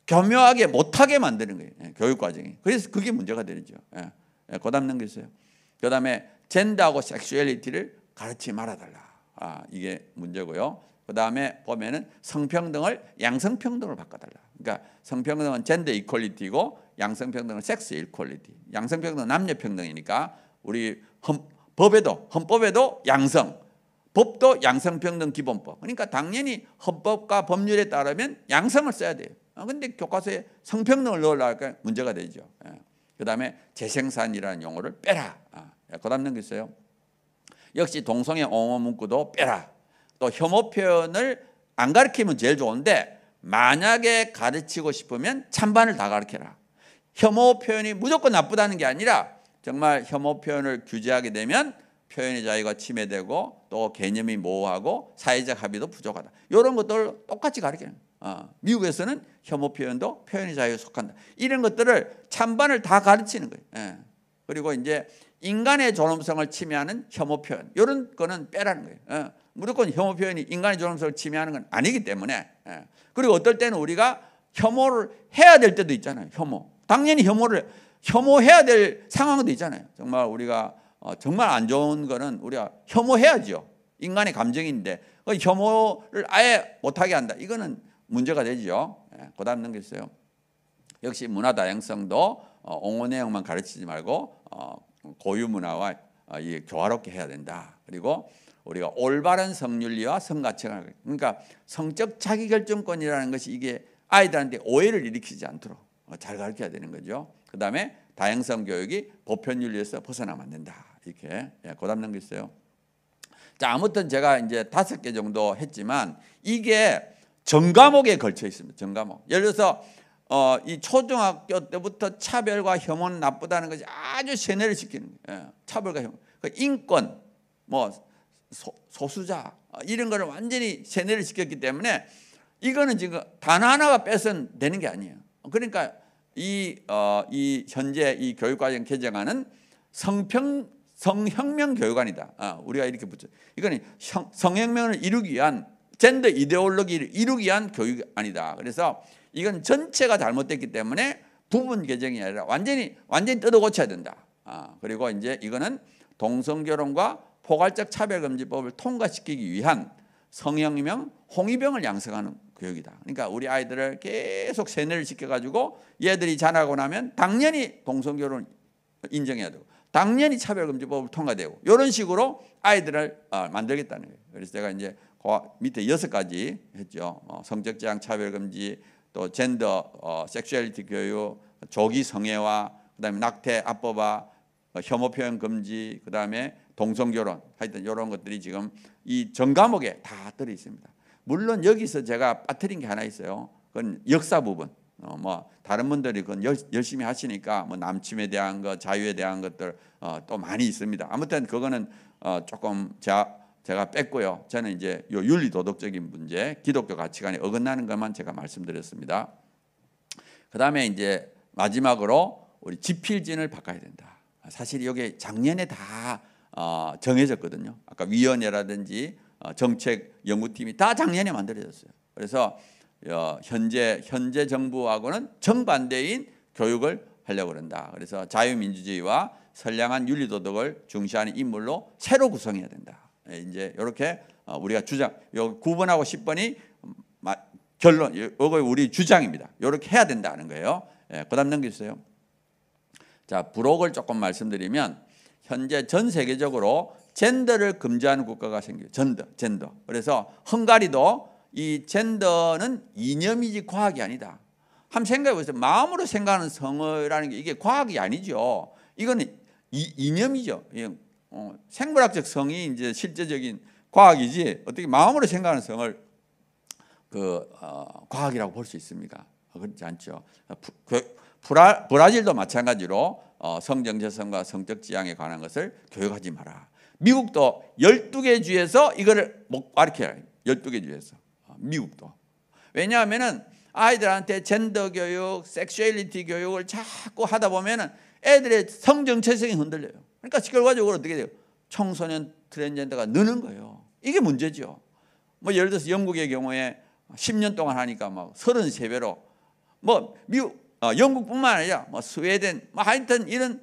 교묘하게 못하게 만드는 거예요. 교육 과정이. 그래서 그게 문제가 되죠. 그다음 넘겼어요. 그다음에 젠더하고 섹슈얼리티를 가르치지 말아달라. 이게 문제고요. 그다음에 보면은 성평등을 양성평등으로 바꿔달라. 그러니까 성평등은 젠더 이퀄리티고 양성평등은 섹스 이퀄리티. 양성평등은 남녀평등이니까 우리 헌법에도 양성. 법도 양성평등 기본법. 그러니까 당연히 헌법과 법률에 따르면 양성을 써야 돼요. 그런데 교과서에 성평등을 넣으려니까 문제가 되죠. 그다음에 재생산이라는 용어를 빼라. 그다음 넘겼어요. 역시 동성애 옹호 문구도 빼라. 또 혐오 표현을 안 가르치면 제일 좋은데 만약에 가르치고 싶으면 찬반을 다 가르쳐라. 혐오 표현이 무조건 나쁘다는 게 아니라 정말 혐오 표현을 규제하게 되면 표현의 자유가 침해되고 또 개념이 모호하고 사회적 합의도 부족하다. 이런 것들을 똑같이 가르쳐요. 미국에서는 혐오 표현도 표현의 자유에 속한다. 이런 것들을 찬반을 다 가르치는 거예요. 그리고 이제 인간의 존엄성을 침해하는 혐오 표현 이런 거는 빼라는 거예요. 무조건 혐오 표현이 인간의 존엄성을 침해하는 건 아니기 때문에. 그리고 어떨 때는 우리가 혐오를 해야 될 때도 있잖아요. 당연히 혐오해야 될 상황도 있잖아요. 정말 우리가 정말 안 좋은 거는 우리가 혐오해야죠. 인간의 감정인데 혐오를 아예 못하게 한다. 이거는 문제가 되죠. 그다음 넘겼어요. 역시 문화 다양성도 옹호 내용만 가르치지 말고 고유 문화와 교화롭게 해야 된다. 그리고 우리가 올바른 성윤리와 성가치를 그러니까 성적 자기결정권이라는 것이 이게 아이들한테 오해를 일으키지 않도록 잘 가르쳐야 되는 거죠. 그다음에 다양성 교육이 보편윤리에서 벗어나면 안 된다. 이렇게 그다음 넘겼어요. 자, 아무튼 제가 이제 5개 정도 했지만 이게 전과목에 걸쳐 있습니다. 전과목. 예를 들어서 이 초등학교 때부터 차별과 혐오는 나쁘다는 것이 아주 세뇌를 시키는 거예요. 차별과 혐오, 인권, 뭐 소수자 이런 거를 완전히 세뇌를 시켰기 때문에 이거는 지금 단어 하나가 빼서는 되는 게 아니에요. 그러니까 이 현재 이 교육과정 개정안은 성혁명 교육안이다. 우리가 이렇게 붙여. 이거는 성혁명을 이루기 위한 젠더 이데올로기를 이루기 위한 교육안이다. 그래서 이건 전체가 잘못됐기 때문에 부분 개정이 아니라 완전히 뜯어 고쳐야 된다. 그리고 이제 이거는 동성결혼과 포괄적 차별금지법을 통과시키기 위한 성혁명 홍위병을 양성하는 교육이다. 그러니까 우리 아이들을 계속 세뇌를 시켜가지고 얘들이 자라고 나면 당연히 동성결혼 인정해야 되고 당연히 차별금지법을 통과되고 이런 식으로 아이들을 만들겠다는 거예요. 그래서 제가 이제 그 밑에 6가지 했죠. 성적 지향 차별금지, 또 젠더 섹슈얼리티 교육, 조기 성애화, 그다음에 낙태 합법화, 혐오 표현 금지, 그다음에 동성결혼, 하여튼 이런 것들이 지금 이 전과목에 다 들어 있습니다. 물론 여기서 제가 빠뜨린 게 하나 있어요. 그건 역사 부분. 뭐 다른 분들이 그건 열심히 하시니까 뭐 남침에 대한 것, 자유에 대한 것들 또 많이 있습니다. 아무튼 그거는 조금 제가 뺐고요. 저는 이제 요 윤리 도덕적인 문제, 기독교 가치관에 어긋나는 것만 제가 말씀드렸습니다. 그다음에 이제 마지막으로 우리 지필진을 바꿔야 된다. 사실 이게 작년에 다 정해졌거든요. 아까 위원회라든지 정책 연구팀이 다 작년에 만들어졌어요. 그래서 현재 정부하고는 정반대인 교육을 하려고 그런다. 그래서 자유민주주의와 선량한 윤리도덕을 중시하는 인물로 새로 구성해야 된다. 이제 이렇게 우리가 주장, 9번하고 10번이 결론, 이거 우리 주장입니다. 이렇게 해야 된다는 거예요. 그다음 넘겨주세요. 자, 부록을 조금 말씀드리면 현재 전 세계적으로 젠더를 금지하는 국가가 생겨요. 젠더. 그래서 헝가리도 이 젠더는 이념이지 과학이 아니다. 한번 생각해 보세요. 마음으로 생각하는 성어라는 게 이게 과학이 아니죠. 이거는 이념이죠. 생물학적 성이 이제 실제적인 과학이지 어떻게 마음으로 생각하는 성을 과학이라고 볼 수 있습니까? 그렇지 않죠. 브라질도 마찬가지로 성정체성과 성적 지향에 관한 것을 교육하지 마라. 미국도 12개 주에서 이거를 못 가르쳐요. 12개 주에서. 미국도. 왜냐하면은 아이들한테 젠더 교육, 섹슈얼리티 교육을 자꾸 하다 보면은 애들의 성정체성이 흔들려요. 그러니까 결과적으로 어떻게 돼요? 청소년 트랜스젠더가 느는 거예요. 이게 문제죠. 뭐 예를 들어서 영국의 경우에 10년 동안 하니까 막 33배로 뭐 영국뿐만 아니라 뭐 스웨덴 뭐 하여튼 이런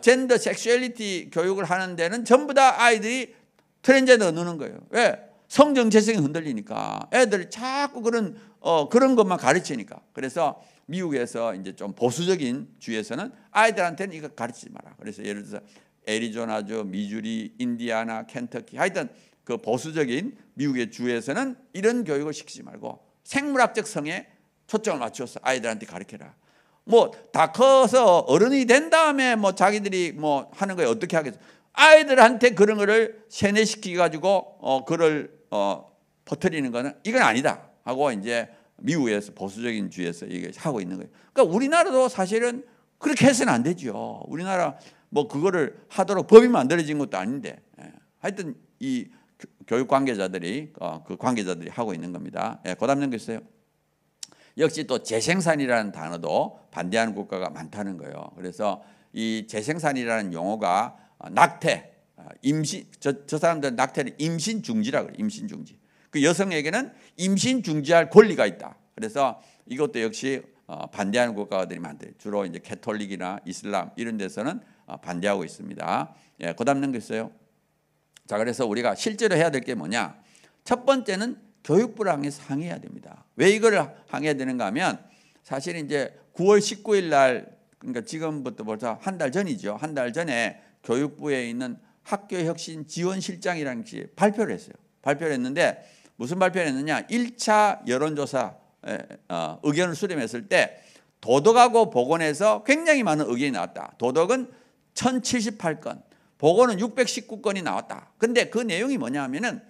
젠더 섹슈얼리티 교육을 하는 데는 전부 다 아이들이 트랜스젠더가 느는 거예요. 왜? 성정체성이 흔들리니까 애들 자꾸 그런 것만 가르치니까. 그래서 미국에서 이제 좀 보수적인 주에서는 아이들한테는 이거 가르치지 마라. 그래서 예를 들어서 애리조나주, 미주리, 인디아나, 켄터키 하여튼 그 보수적인 미국의 주에서는 이런 교육을 시키지 말고 생물학적 성에 초점을 맞춰서 아이들한테 가르쳐라. 뭐 다 커서 어른이 된 다음에 뭐 자기들이 뭐 하는 거에 어떻게 하겠어? 아이들한테 그런 거를 세뇌시키 가지고 그걸 퍼뜨리는 거는 이건 아니다 하고 이제 미국에서 보수적인 주에서 이게 하고 있는 거예요. 그러니까 우리나라도 사실은 그렇게 해서는 안 되죠. 우리나라 뭐 그거를 하도록 법이 만들어진 것도 아닌데 하여튼 이 교육 관계자들이 그 관계자들이 하고 있는 겁니다. 그다음 넘겼어요. 역시 또 재생산이라는 단어도 반대하는 국가가 많다는 거예요. 그래서 이 재생산이라는 용어가 낙태, 임신, 저 사람들은 낙태는 임신 중지라고 그래요. 임신 중지. 그 여성에게는 임신 중지할 권리가 있다. 그래서 이것도 역시 반대하는 국가들이 많대요. 주로 이제 캐톨릭이나 이슬람 이런 데서는 반대하고 있습니다. 그다음 넘겼어요. 자, 그래서 우리가 실제로 해야 될 게 뭐냐? 첫 번째는 교육부를 향해서 항의해야 됩니다. 왜 이걸 항의해야 되는가 하면 사실 이제 9월 19일 날 그러니까 지금부터 벌써 한 달 전이죠. 한 달 전에 교육부에 있는 학교혁신지원실장이라는 것이 발표를 했어요. 발표를 했는데 무슨 발표를 했느냐? 1차 여론조사 의견을 수렴했을 때 도덕하고 보건에서 굉장히 많은 의견이 나왔다. 도덕은 1078건, 보건은 619건이 나왔다. 근데 그 내용이 뭐냐 하면은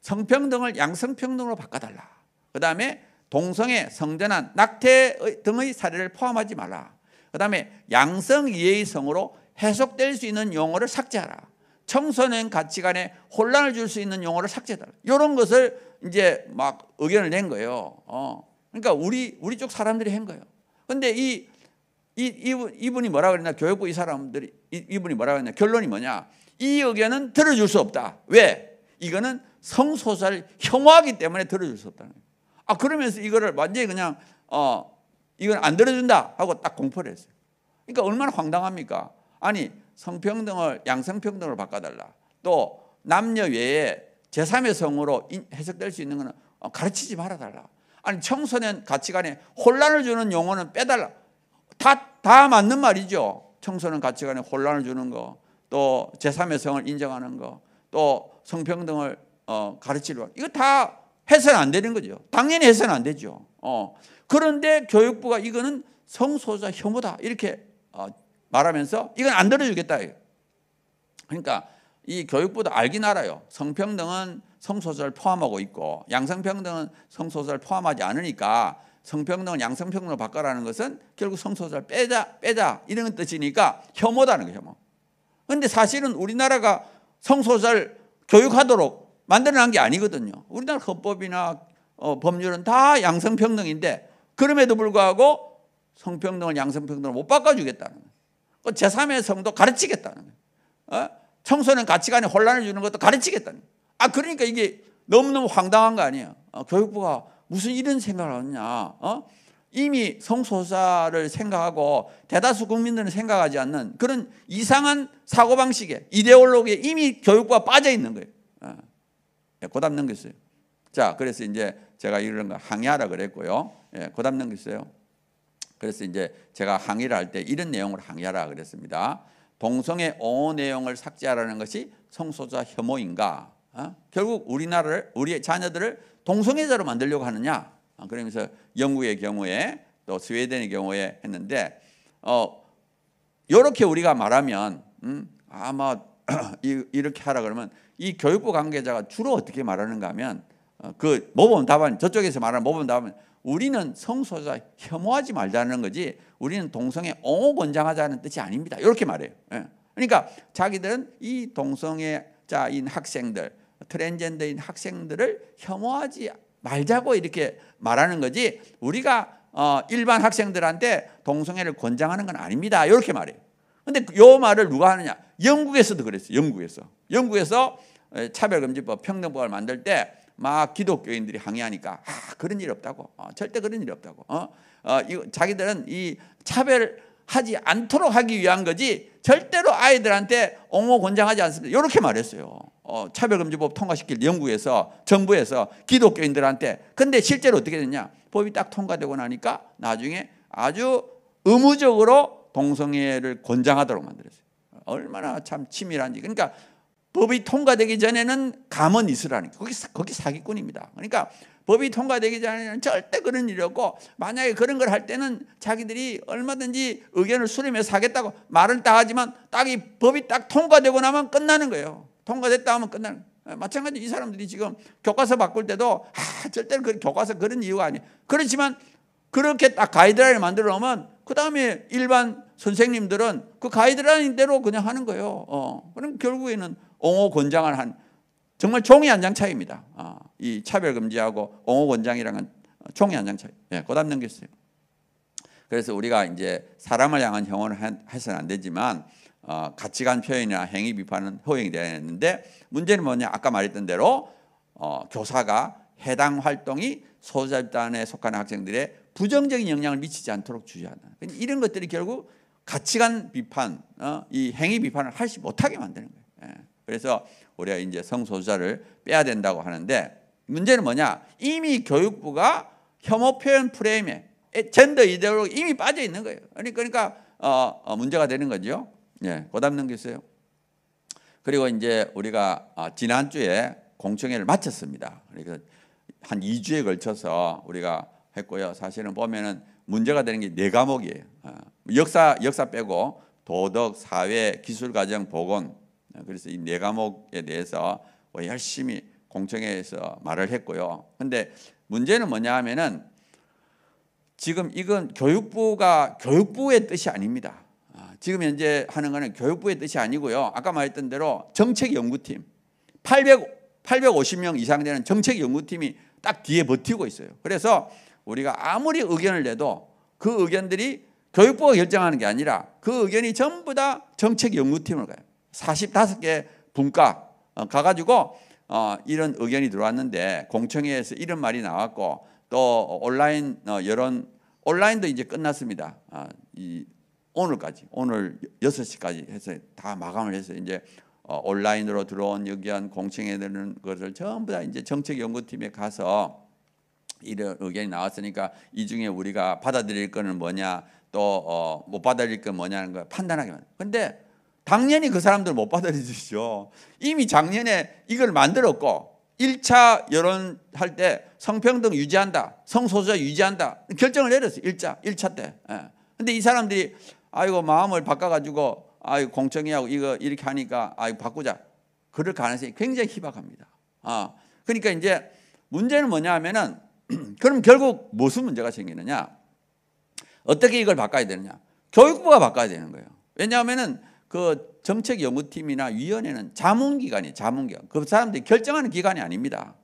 성평등을 양성평등으로 바꿔달라. 그 다음에 동성애, 성전환, 낙태 등의 사례를 포함하지 말라. 그 다음에 양성이해의 성으로 해석될 수 있는 용어를 삭제하라. 청소년 가치관에 혼란을 줄 수 있는 용어를 삭제해달라. 이런 것을 이제 막 의견을 낸 거예요. 그러니까 우리 쪽 사람들이 한 거예요. 근데 이분이 뭐라 그랬나? 교육부 이 사람들이 이분이 뭐라 그랬나? 결론이 뭐냐? 이 의견은 들어줄 수 없다. 왜? 이거는 성소수자를 혐오하기 때문에 들어줄 수 없다는 거예요. 그러면서 이거를 완전히 그냥 이건 안 들어준다 하고 딱 공포를 했어요. 그러니까 얼마나 황당합니까? 아니 성평등을 양성평등으로 바꿔달라. 또 남녀 외에 제3의 성으로 해석될 수 있는 것은 가르치지 말아달라. 아니 청소년 가치관에 혼란을 주는 용어는 빼달라. 다 맞는 말이죠. 청소년 가치관에 혼란을 주는 거, 또 제3의 성을 인정하는 거, 또 성평등을 가르치려 이거 다 해서는 안 되는 거죠. 당연히 해서는 안 되죠. 그런데 교육부가 이거는 성소수자 혐오다 이렇게 말하면서 이건 안 들어주겠다. 그러니까 이 교육부도 알긴 알아요. 성평등은 성소수자를 포함하고 있고 양성평등은 성소수자를 포함하지 않으니까 성평등은 양성평등으로 바꿔라는 것은 결국 성소수자를 빼자 이런 뜻이니까 혐오다는 거예요. 혐오. 그런데 사실은 우리나라가 성소수자를 교육하도록 만들어낸 게 아니거든요. 우리나라 헌법이나 법률은 다 양성평등인데 그럼에도 불구하고 성평등을 양성평등으로 못 바꿔주겠다는 거예요. 제3의 성도 가르치겠다는 거예요. 청소년 가치관에 혼란을 주는 것도 가르치겠다는 거예요. 그러니까 이게 너무너무 황당한 거 아니에요. 교육부가 무슨 이런 생각을 하느냐. 이미 성소수자를 생각하고 대다수 국민들은 생각하지 않는 그런 이상한 사고방식에 이데올로기에 이미 교육부가 빠져 있는 거예요. 그다음 넘겼어요. 자, 그래서 이제 제가 이런 거 항의하라 그랬고요. 그다음 넘겼어요. 그래서 이제 제가 항의를 할 때 이런 내용을 항의하라 그랬습니다. 동성애 옹호 내용을 삭제하라는 것이 성소수자 혐오인가? 결국 우리나라를 우리의 자녀들을 동성애자로 만들려고 하느냐? 그러면서 영국의 경우에 또 스웨덴의 경우에 했는데 이렇게 우리가 말하면 아마 이렇게 하라 그러면 이 교육부 관계자가 주로 어떻게 말하는가 하면 그 모범 답안 저쪽에서 말하는 모범 답안 우리는 성소수자 혐오하지 말자는 거지 우리는 동성애 옹호 권장하자는 뜻이 아닙니다. 이렇게 말해요. 그러니까 자기들은 이 동성애자인 학생들 트랜스젠더인 학생들을 혐오하지 말자고 이렇게 말하는 거지 우리가 일반 학생들한테 동성애를 권장하는 건 아닙니다. 이렇게 말해요. 근데 이 말을 누가 하느냐? 영국에서도 그랬어요. 영국에서 차별금지법 평등법을 만들 때 막 기독교인들이 항의하니까 그런 일 없다고. 절대 그런 일 없다고. 자기들은 이 차별하지 않도록 하기 위한 거지 절대로 아이들한테 옹호 권장하지 않습니다. 이렇게 말했어요. 차별금지법 통과시킬 영국에서 정부에서 기독교인들한테. 근데 실제로 어떻게 됐냐? 법이 딱 통과되고 나니까 나중에 아주 의무적으로 동성애를 권장하도록 만들었어요. 얼마나 참 치밀한지. 그러니까 법이 통과되기 전에는 가만 있으라니까. 거기 사기꾼입니다. 그러니까 법이 통과되기 전에는 절대 그런 일이 없고 만약에 그런 걸 할 때는 자기들이 얼마든지 의견을 수렴해서 하겠다고 말을 다 하지만 딱 이 법이 딱 통과되고 나면 끝나는 거예요. 통과됐다 하면 끝나는 거예요. 마찬가지 이 사람들이 지금 교과서 바꿀 때도 절대로 교과서 그런 이유가 아니에요. 그렇지만 그렇게 딱 가이드라인을 만들어 놓으면 그 다음에 일반 선생님들은 그 가이드라인대로 그냥 하는 거예요. 그럼 결국에는 옹호 권장을 한 정말 종이 한 장 차이입니다. 이 차별금지하고 옹호 권장이랑은 종이 한 장 차이. 그 다음 넘겼어요. 그래서 우리가 이제 사람을 향한 혐오를 해서는 안 되지만 가치관 표현이나 행위 비판은 허용이 되는데 문제는 뭐냐? 아까 말했던 대로 교사가 해당 활동이 소수자 집단에 속한 학생들의 부정적인 영향을 미치지 않도록 주의한다. 이런 것들이 결국 가치관 비판, 이 행위 비판을 하지 못하게 만드는 거예요. 그래서 우리가 이제 성소수자를 빼야 된다고 하는데 문제는 뭐냐? 이미 교육부가 혐오 표현 프레임에 젠더 이데올로기 이미 빠져 있는 거예요. 그러니까 문제가 되는 거죠. 그다음 넘겼어요. 그리고 이제 우리가 지난주에 공청회를 마쳤습니다. 그러니까 한 2주에 걸쳐서 우리가 했고요. 사실은 보면은 문제가 되는 게 4과목이에요. 역사 빼고 도덕, 사회, 기술과정, 보건. 그래서 이 4과목에 대해서 열심히 공청회에서 말을 했고요. 근데 문제는 뭐냐 하면은 지금 이건 교육부의 뜻이 아닙니다. 지금 현재 하는 거는 교육부의 뜻이 아니고요. 아까 말했던 대로 정책연구팀 850명 이상 되는 정책연구팀이 딱 뒤에 버티고 있어요. 그래서 우리가 아무리 의견을 내도 그 의견들이 교육부가 결정하는 게 아니라 그 의견이 전부 다 정책연구팀을 가요. 45개 분과 가가지고 이런 의견이 들어왔는데 공청회에서 이런 말이 나왔고 또 온라인 온라인도 이제 끝났습니다. 오늘까지 오늘 6시까지 해서 다 마감을 해서 이제 온라인으로 들어온 의견 공청회 되는 것을 전부 다 이제 정책연구팀에 가서 이런 의견이 나왔으니까 이 중에 우리가 받아들일 거는 뭐냐 또 못 받아들일 건 뭐냐는 걸 판단하게 만들어요. 근데 당연히 그 사람들 못 받아들이죠. 이미 작년에 이걸 만들었고 1차 여론할 때 성평등 유지한다, 성소수자 유지한다 결정을 내렸어요. 1차 때. 근데 이 사람들이 아이고 마음을 바꿔가지고 아이고 공청회하고 이거 이렇게 하니까 아이고 바꾸자. 그럴 가능성이 굉장히 희박합니다. 그러니까 이제 문제는 뭐냐 하면은 그럼 결국 무슨 문제가 생기느냐? 어떻게 이걸 바꿔야 되느냐? 교육부가 바꿔야 되는 거예요. 왜냐하면은 그 정책연구팀이나 위원회는 자문기관이에요. 자문기관. 그 사람들이 결정하는 기관이 아닙니다.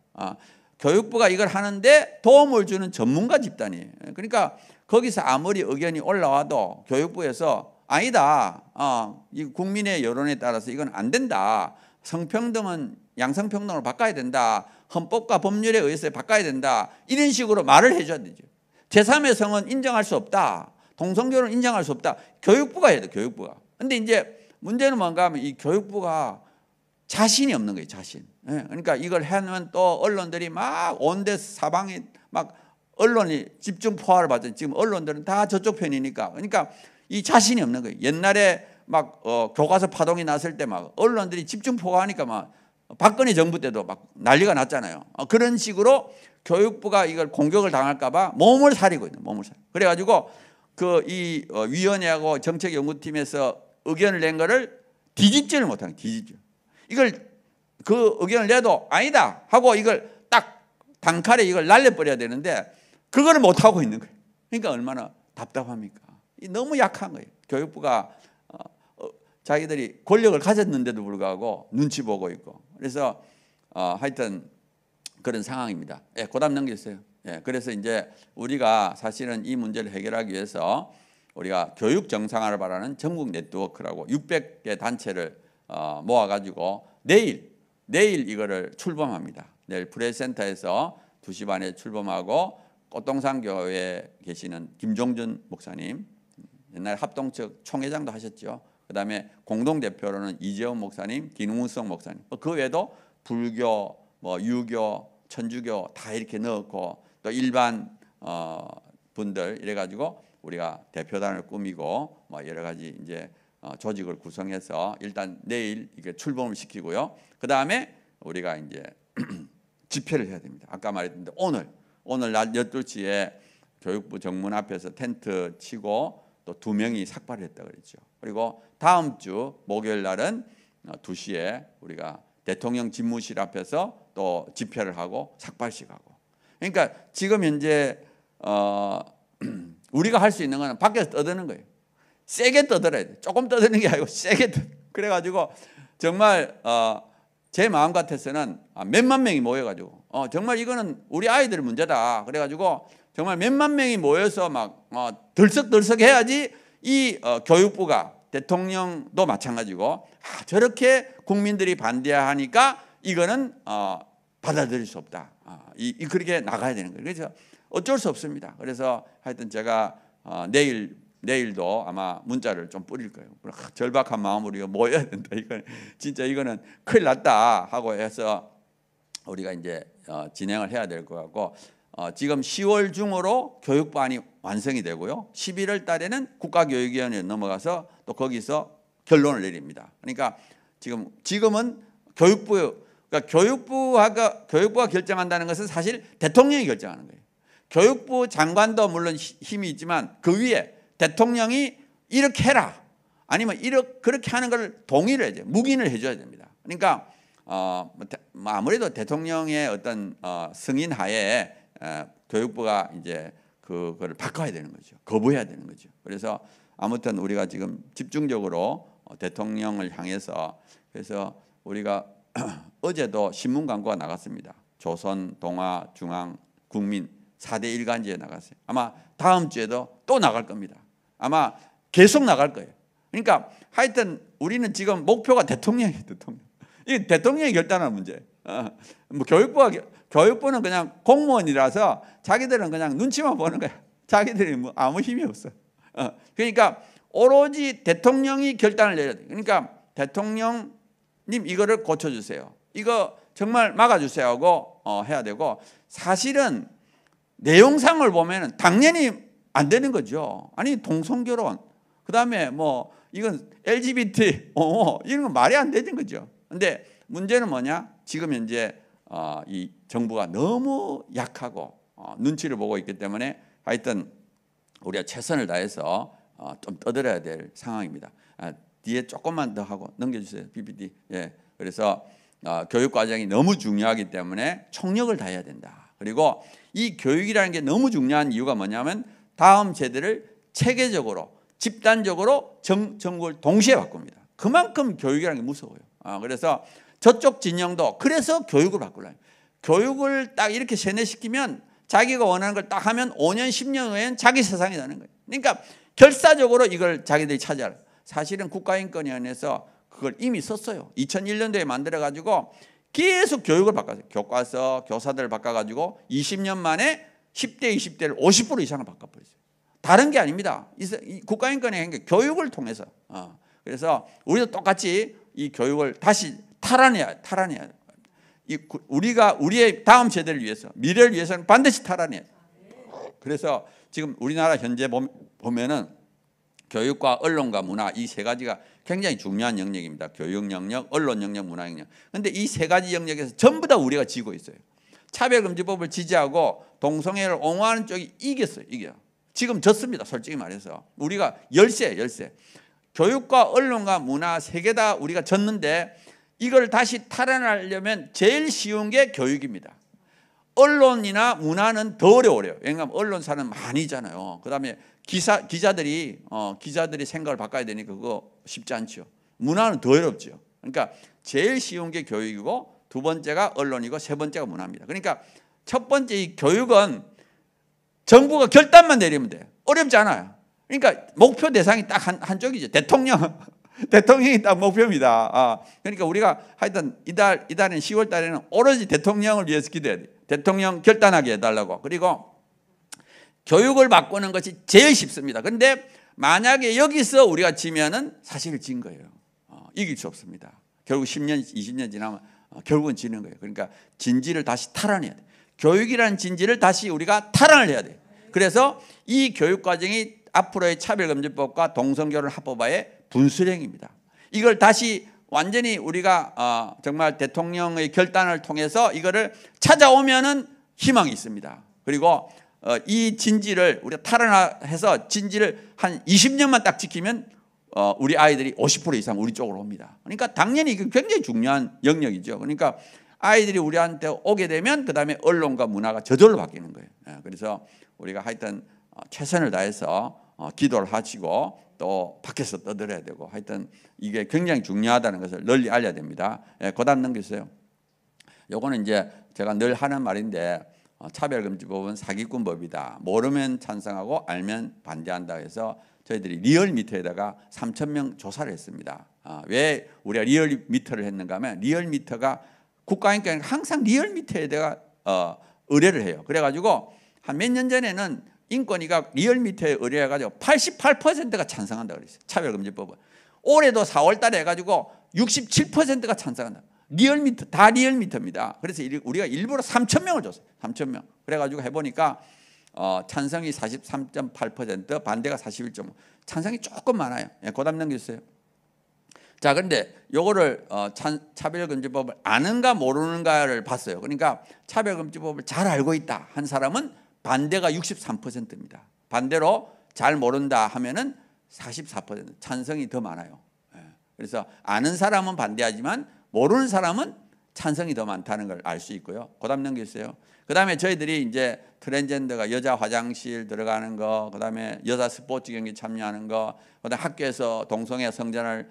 교육부가 이걸 하는데 도움을 주는 전문가 집단이에요. 그러니까 거기서 아무리 의견이 올라와도 교육부에서 아니다. 이 국민의 여론에 따라서 이건 안 된다. 성평등은 양성평등으로 바꿔야 된다. 헌법과 법률에 의해서 바꿔야 된다. 이런 식으로 말을 해줘야 되죠. 제3의 성은 인정할 수 없다. 동성교는 인정할 수 없다. 교육부가 해야 돼. 교육부가. 근데 이제 문제는 뭔가 하면 이 교육부가 자신이 없는 거예요. 자신. 그러니까 이걸 하면 또 언론들이 막 온데 사방에 막 언론이 집중 포화를 받죠. 지금 언론들은 다 저쪽 편이니까. 그러니까 이 자신이 없는 거예요. 옛날에 막 교과서 파동이 났을 때 막 언론들이 집중 포화하니까 막 박근혜 정부 때도 막 난리가 났잖아요. 그런 식으로 교육부가 이걸 공격을 당할까 봐 몸을 사리고 있는 몸을 사리고. 그래가지고 이 위원회하고 정책연구팀에서 의견을 낸 거를 뒤집지를 못하는 거예요. 뒤집지. 이걸 그 의견을 내도 아니다 하고 이걸 딱 단칼에 이걸 날려버려야 되는데 그거를 못하고 있는 거예요. 그러니까 얼마나 답답합니까? 너무 약한 거예요. 교육부가 자기들이 권력을 가졌는데도 불구하고 눈치 보고 있고. 그래서 하여튼 그런 상황입니다. 예, 그다음 넘겨주세요. 예, 그래서 이제 우리가 사실은 이 문제를 해결하기 위해서 우리가 교육 정상화를 바라는 전국 네트워크라고 600개 단체를 모아가지고 내일 이거를 출범합니다. 내일 프레센터에서 2시 반에 출범하고 꽃동산 교회에 계시는 김종준 목사님, 옛날 합동측 총회장도 하셨죠. 그다음에 공동대표로는 이재원 목사님, 김웅성 목사님, 그 외에도 불교, 유교, 천주교 다 이렇게 넣고 또 일반 분들 이래가지고 우리가 대표단을 꾸미고 여러 가지 이제 조직을 구성해서 일단 내일 이게 출범을 시키고요. 그 다음에 우리가 이제 집회를 해야 됩니다. 아까 말했는데 오늘 낮 12시에 교육부 정문 앞에서 텐트 치고 또 2명이 삭발을 했다 그랬죠. 그리고 다음 주 목요일 날은 2시에 우리가 대통령 집무실 앞에서 또 집회를 하고 삭발식 하고. 그러니까 지금 현재 우리가 할 수 있는 건 밖에서 떠드는 거예요. 세게 떠들어야 돼. 조금 떠드는 게 아니고 세게 떠. 그래가지고 정말 제 마음 같아서는 몇만 명이 모여가지고 정말 이거는 우리 아이들 문제다. 그래가지고 정말 몇만 명이 모여서 막 들썩들썩 해야지 이 교육부가 대통령도 마찬가지고 저렇게 국민들이 반대하니까 이거는 받아들일 수 없다. 그렇게 나가야 되는 거예요. 그래서 어쩔 수 없습니다. 그래서 하여튼 제가 내일도 아마 문자를 좀 뿌릴 거예요. 절박한 마음으로 모여야 된다. 이거는 큰일 났다 하고 해서 우리가 이제 진행을 해야 될 것 같고 지금 10월 중으로 교육반이 완성이 되고요. 11월 달에는 국가교육위원회에 넘어가서 또 거기서 결론을 내립니다. 그러니까 지금은 교육부가 결정한다는 것은 사실 대통령이 결정하는 거예요. 교육부 장관도 물론 힘이 있지만 그 위에 대통령이 이렇게 해라 아니면 그렇게 하는 걸 동의를 해줘요. 묵인을 해줘야 됩니다. 그러니까 아무래도 대통령의 어떤 승인 하에 교육부가 이제 그거를 바꿔야 되는 거죠. 거부해야 되는 거죠. 그래서 아무튼 우리가 지금 집중적으로 대통령을 향해서 그래서 우리가 어제도 신문 광고가 나갔습니다. 조선, 동아, 중앙, 국민 4대 일간지에 나갔어요. 아마 다음 주에도 또 나갈 겁니다. 아마 계속 나갈 거예요. 그러니까 하여튼 우리는 지금 목표가 대통령이에요. 이 대통령이 결단하는 문제. 교육부는 그냥 공무원이라서 자기들은 그냥 눈치만 보는 거야. 자기들이 아무 힘이 없어. 그러니까 오로지 대통령이 결단을 내려야 돼. 그러니까 대통령님 이거를 고쳐주세요. 이거 정말 막아주세요 하고 해야 되고 사실은 내용상을 보면 당연히 안 되는 거죠. 아니 동성결혼 그다음에 이건 LGBT 이런 건 말이 안 되는 거죠. 근데 문제는 뭐냐? 지금 현재 이 정부가 너무 약하고 눈치를 보고 있기 때문에 하여튼 우리가 최선을 다해서 좀 떠들어야 될 상황입니다. 뒤에 조금만 더 하고 넘겨주세요. PPT. 예. 그래서 교육 과정이 너무 중요하기 때문에 총력을 다해야 된다. 그리고 이 교육이라는 게 너무 중요한 이유가 뭐냐면 다음 세대를 체계적으로 집단적으로 정국을 동시에 바꿉니다. 그만큼 교육이라는 게 무서워요. 그래서 저쪽 진영도 그래서 교육을 바꾸려고. 교육을 딱 이렇게 세뇌시키면 자기가 원하는 걸 딱 하면 5년 10년 후에는 자기 세상이 되는 거예요. 그러니까 결사적으로 이걸 자기들이 차지하라. 사실은 국가인권위원회에서 그걸 이미 썼어요. 2001년도에 만들어가지고 계속 교육을 바꿨어요. 교과서, 교사들을 바꿔가지고 20년 만에 10대, 20대를 50% 이상을 바꿔버렸어요. 다른 게 아닙니다. 국가인권위원회 한 게 교육을 통해서. 그래서 우리도 똑같이 이 교육을 다시 탈환해야 돼요. 우리가 우리의 다음 세대를 위해서, 미래를 위해서는 반드시 탈환해야 돼요. 그래서 지금 우리나라 현재 보면은 교육과 언론과 문화 이 세 가지가 굉장히 중요한 영역입니다. 교육 영역, 언론 영역, 문화 영역. 그런데 이 세 가지 영역에서 전부 다 우리가 지고 있어요. 차별금지법을 지지하고 동성애를 옹호하는 쪽이 이겼어요. 이겨. 지금 졌습니다. 솔직히 말해서. 우리가 열세. 교육과 언론과 문화 세 개 다 우리가 졌는데 이걸 다시 탈환하려면 제일 쉬운 게 교육입니다. 언론이나 문화는 더 어려워요. 왜냐하면 언론사는 많이잖아요. 그다음에 기자들이 생각을 바꿔야 되니까 그거 쉽지 않죠. 문화는 더 어렵죠. 그러니까 제일 쉬운 게 교육이고 두 번째가 언론이고 세 번째가 문화입니다. 그러니까 첫 번째 이 교육은 정부가 결단만 내리면 돼요. 어렵지 않아요. 그러니까 목표 대상이 딱 한쪽이죠. 대통령이 딱 목표입니다. 그러니까 우리가 하여튼 이달은 10월 달에는 오로지 대통령을 위해서 기도해야 돼요. 대통령 결단하게 해달라고. 그리고 교육을 바꾸는 것이 제일 쉽습니다. 그런데 만약에 여기서 우리가 지면은 사실 진 거예요. 이길 수 없습니다. 결국 10년, 20년 지나면 결국은 지는 거예요. 그러니까 진지를 다시 탈환해야 돼요. 교육이라는 진지를 다시 우리가 탈환을 해야 돼요. 그래서 이 교육 과정이 앞으로의 차별금지법과 동성결혼 합법화의 분수령입니다. 이걸 다시 완전히 우리가 정말 대통령의 결단을 통해서 이거를 찾아오면은 희망이 있습니다. 그리고 이 진지를 우리가 탈환해서 진지를 한 20년만 딱 지키면 우리 아이들이 50% 이상 우리 쪽으로 옵니다. 그러니까 당연히 이게 굉장히 중요한 영역이죠. 그러니까 아이들이 우리한테 오게 되면 그 다음에 언론과 문화가 저절로 바뀌는 거예요. 그래서 우리가 하여튼 최선을 다해서 기도를 하시고 또 밖에서 떠들어야 되고 하여튼 이게 굉장히 중요하다는 것을 널리 알려야 됩니다. 그다음 넘기세요. 요거는 이제 제가 늘 하는 말인데 차별금지법은 사기꾼법이다. 모르면 찬성하고 알면 반대한다 해서 저희들이 리얼미터에다가 3,000명 조사를 했습니다. 왜 우리가 리얼미터를 했는가 하면 리얼미터가 국가인권이 항상 리얼미터에다가 의뢰를 해요. 그래가지고 한 몇 년 전에는 인권위가 리얼미터에 의뢰해가지고 88%가 찬성한다 그랬어요. 차별금지법은. 올해도 4월 달에 해가지고 67%가 찬성한다. 리얼미터, 다 리얼미터입니다. 그래서 우리가 일부러 3,000명을 줬어요. 3,000명. 그래가지고 해보니까 찬성이 43.8%, 반대가 41.5%. 찬성이 조금 많아요. 그다음 넘겨주세요. 자, 그런데 요거를 차별금지법을 아는가 모르는가를 봤어요. 그러니까 차별금지법을 잘 알고 있다 한 사람은 반대가 63%입니다. 반대로 잘 모른다 하면은 44%, 찬성이 더 많아요. 그래서 아는 사람은 반대하지만 모르는 사람은 찬성이 더 많다는 걸 알 수 있고요. 그다음 넘겨주세요. 그다음에 저희들이 이제 트랜스젠더가 여자 화장실 들어가는 거, 그다음에 여자 스포츠 경기 참여하는 거, 그다음 학교에서 동성애 성전을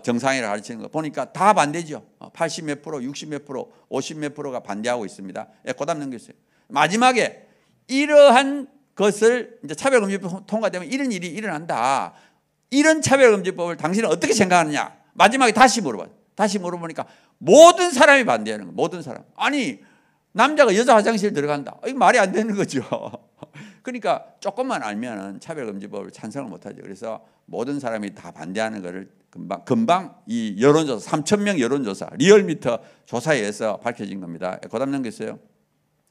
정상회를 가르치는 거 보니까 다 반대죠. 80 몇 프로, 60 몇 프로, 50 몇 프로가 반대하고 있습니다. 그다음 넘겨주세요. 마지막에 이러한 것을 이제 차별금지법 통과되면 이런 일이 일어난다. 이런 차별금지법을 당신은 어떻게 생각하느냐? 마지막에 다시 물어봐요. 다시 물어보니까 모든 사람이 반대하는 거예요. 모든 사람. 아니 남자가 여자 화장실 들어간다. 이거 말이 안 되는 거죠. 그러니까 조금만 알면은 차별금지법을 찬성을 못하죠. 그래서 모든 사람이 다 반대하는 것을 금방 이 여론조사 3,000명 여론조사 리얼미터 조사에 의해서 밝혀진 겁니다. 그다음 넘겼어요.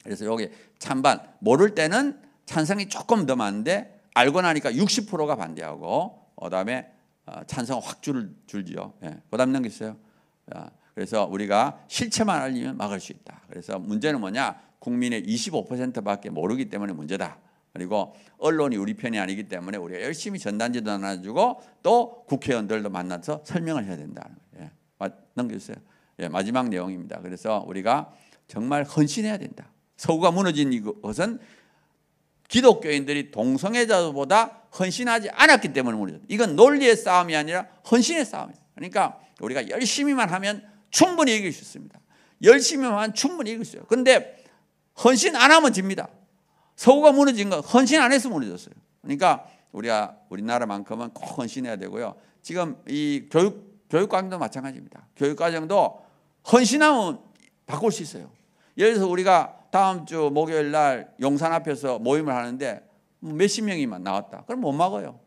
그래서 여기 찬반 모를 때는 찬성이 조금 더 많은데 알고 나니까 60%가 반대하고 그다음에 찬성 확 줄지요. 그다음 넘겼어요. 그래서 우리가 실체만 알리면 막을 수 있다. 그래서 문제는 뭐냐? 국민의 25%밖에 모르기 때문에 문제다. 그리고 언론이 우리 편이 아니기 때문에 우리가 열심히 전단지도 나눠주고 또 국회의원들도 만나서 설명을 해야 된다. 넘겨주세요. 마지막 내용입니다. 그래서 우리가 정말 헌신해야 된다. 서구가 무너진 이것은 기독교인들이 동성애자보다 헌신하지 않았기 때문에 무너졌다. 이건 논리의 싸움이 아니라 헌신의 싸움이에요. 그러니까 우리가 열심히만 하면 충분히 이길 수 있습니다. 열심히만 하면 충분히 이길 수 있어요. 그런데 헌신 안 하면 집니다. 서구가 무너진 건 헌신 안 해서 무너졌어요. 그러니까 우리나라만큼은 꼭 헌신해야 되고요. 지금 이 교육과정도 마찬가지입니다. 교육과정도 헌신하면 바꿀 수 있어요. 예를 들어서 우리가 다음 주 목요일 날 용산 앞에서 모임을 하는데 몇십 명이만 나왔다. 그럼 못 막아요.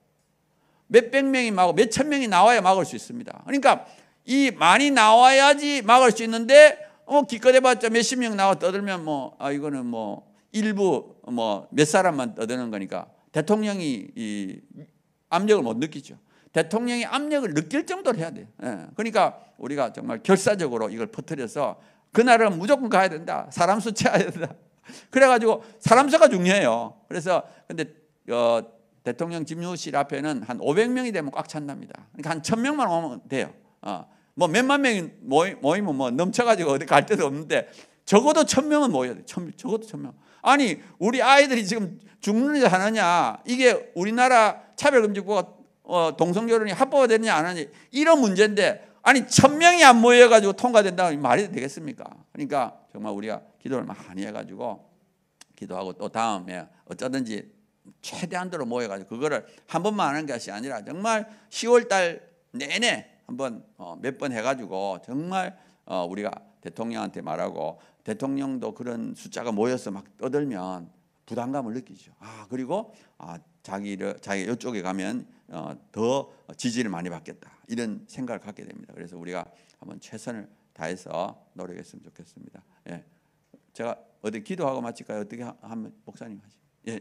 몇백 명이 막고 몇천 명이 나와야 막을 수 있습니다. 그러니까 이 많이 나와야지 막을 수 있는데 기껏해봤자 몇십 명 나와 떠들면 이거는 일부 몇 사람만 떠드는 거니까 대통령이 압력을 못 느끼죠. 대통령이 압력을 느낄 정도로 해야 돼요. 예. 그러니까 우리가 정말 결사적으로 이걸 퍼뜨려서 그날은 무조건 가야 된다. 사람 수 채워야 된다. 그래가지고 사람 수가 중요해요. 그래서 근데 대통령 집무실 앞에는 한 500명이 되면 꽉 찬답니다. 그러니까 한 1000명만 오면 돼요. 뭐 몇만 명이 모이면 뭐 넘쳐가지고 어디 갈 데도 없는데 적어도 1000명은 모여야 돼. 적어도 1000명. 아니 우리 아이들이 지금 죽느냐 하느냐, 이게 우리나라 차별금지법가 동성결혼이 합법화되느냐 안 하느냐, 이런 문제인데 아니 1000명이 안 모여가지고 통과된다면 말이 되겠습니까? 그러니까 정말 우리가 기도를 많이 해가지고 기도하고 또 다음에 어쩌든지 최대한도로 모여가지고 그거를 한 번만 하는 것이 아니라 정말 10월달 내내 한번 몇 번 해가지고 정말 우리가 대통령한테 말하고, 대통령도 그런 숫자가 모여서 막 떠들면 부담감을 느끼죠. 그리고 자기 이쪽에 가면 더 지지를 많이 받겠다, 이런 생각을 갖게 됩니다. 그래서 우리가 한번 최선을 다해서 노력했으면 좋겠습니다. 예. 제가 어디 기도하고 마칠까요? 어떻게 하면 목사님 하시죠? 예.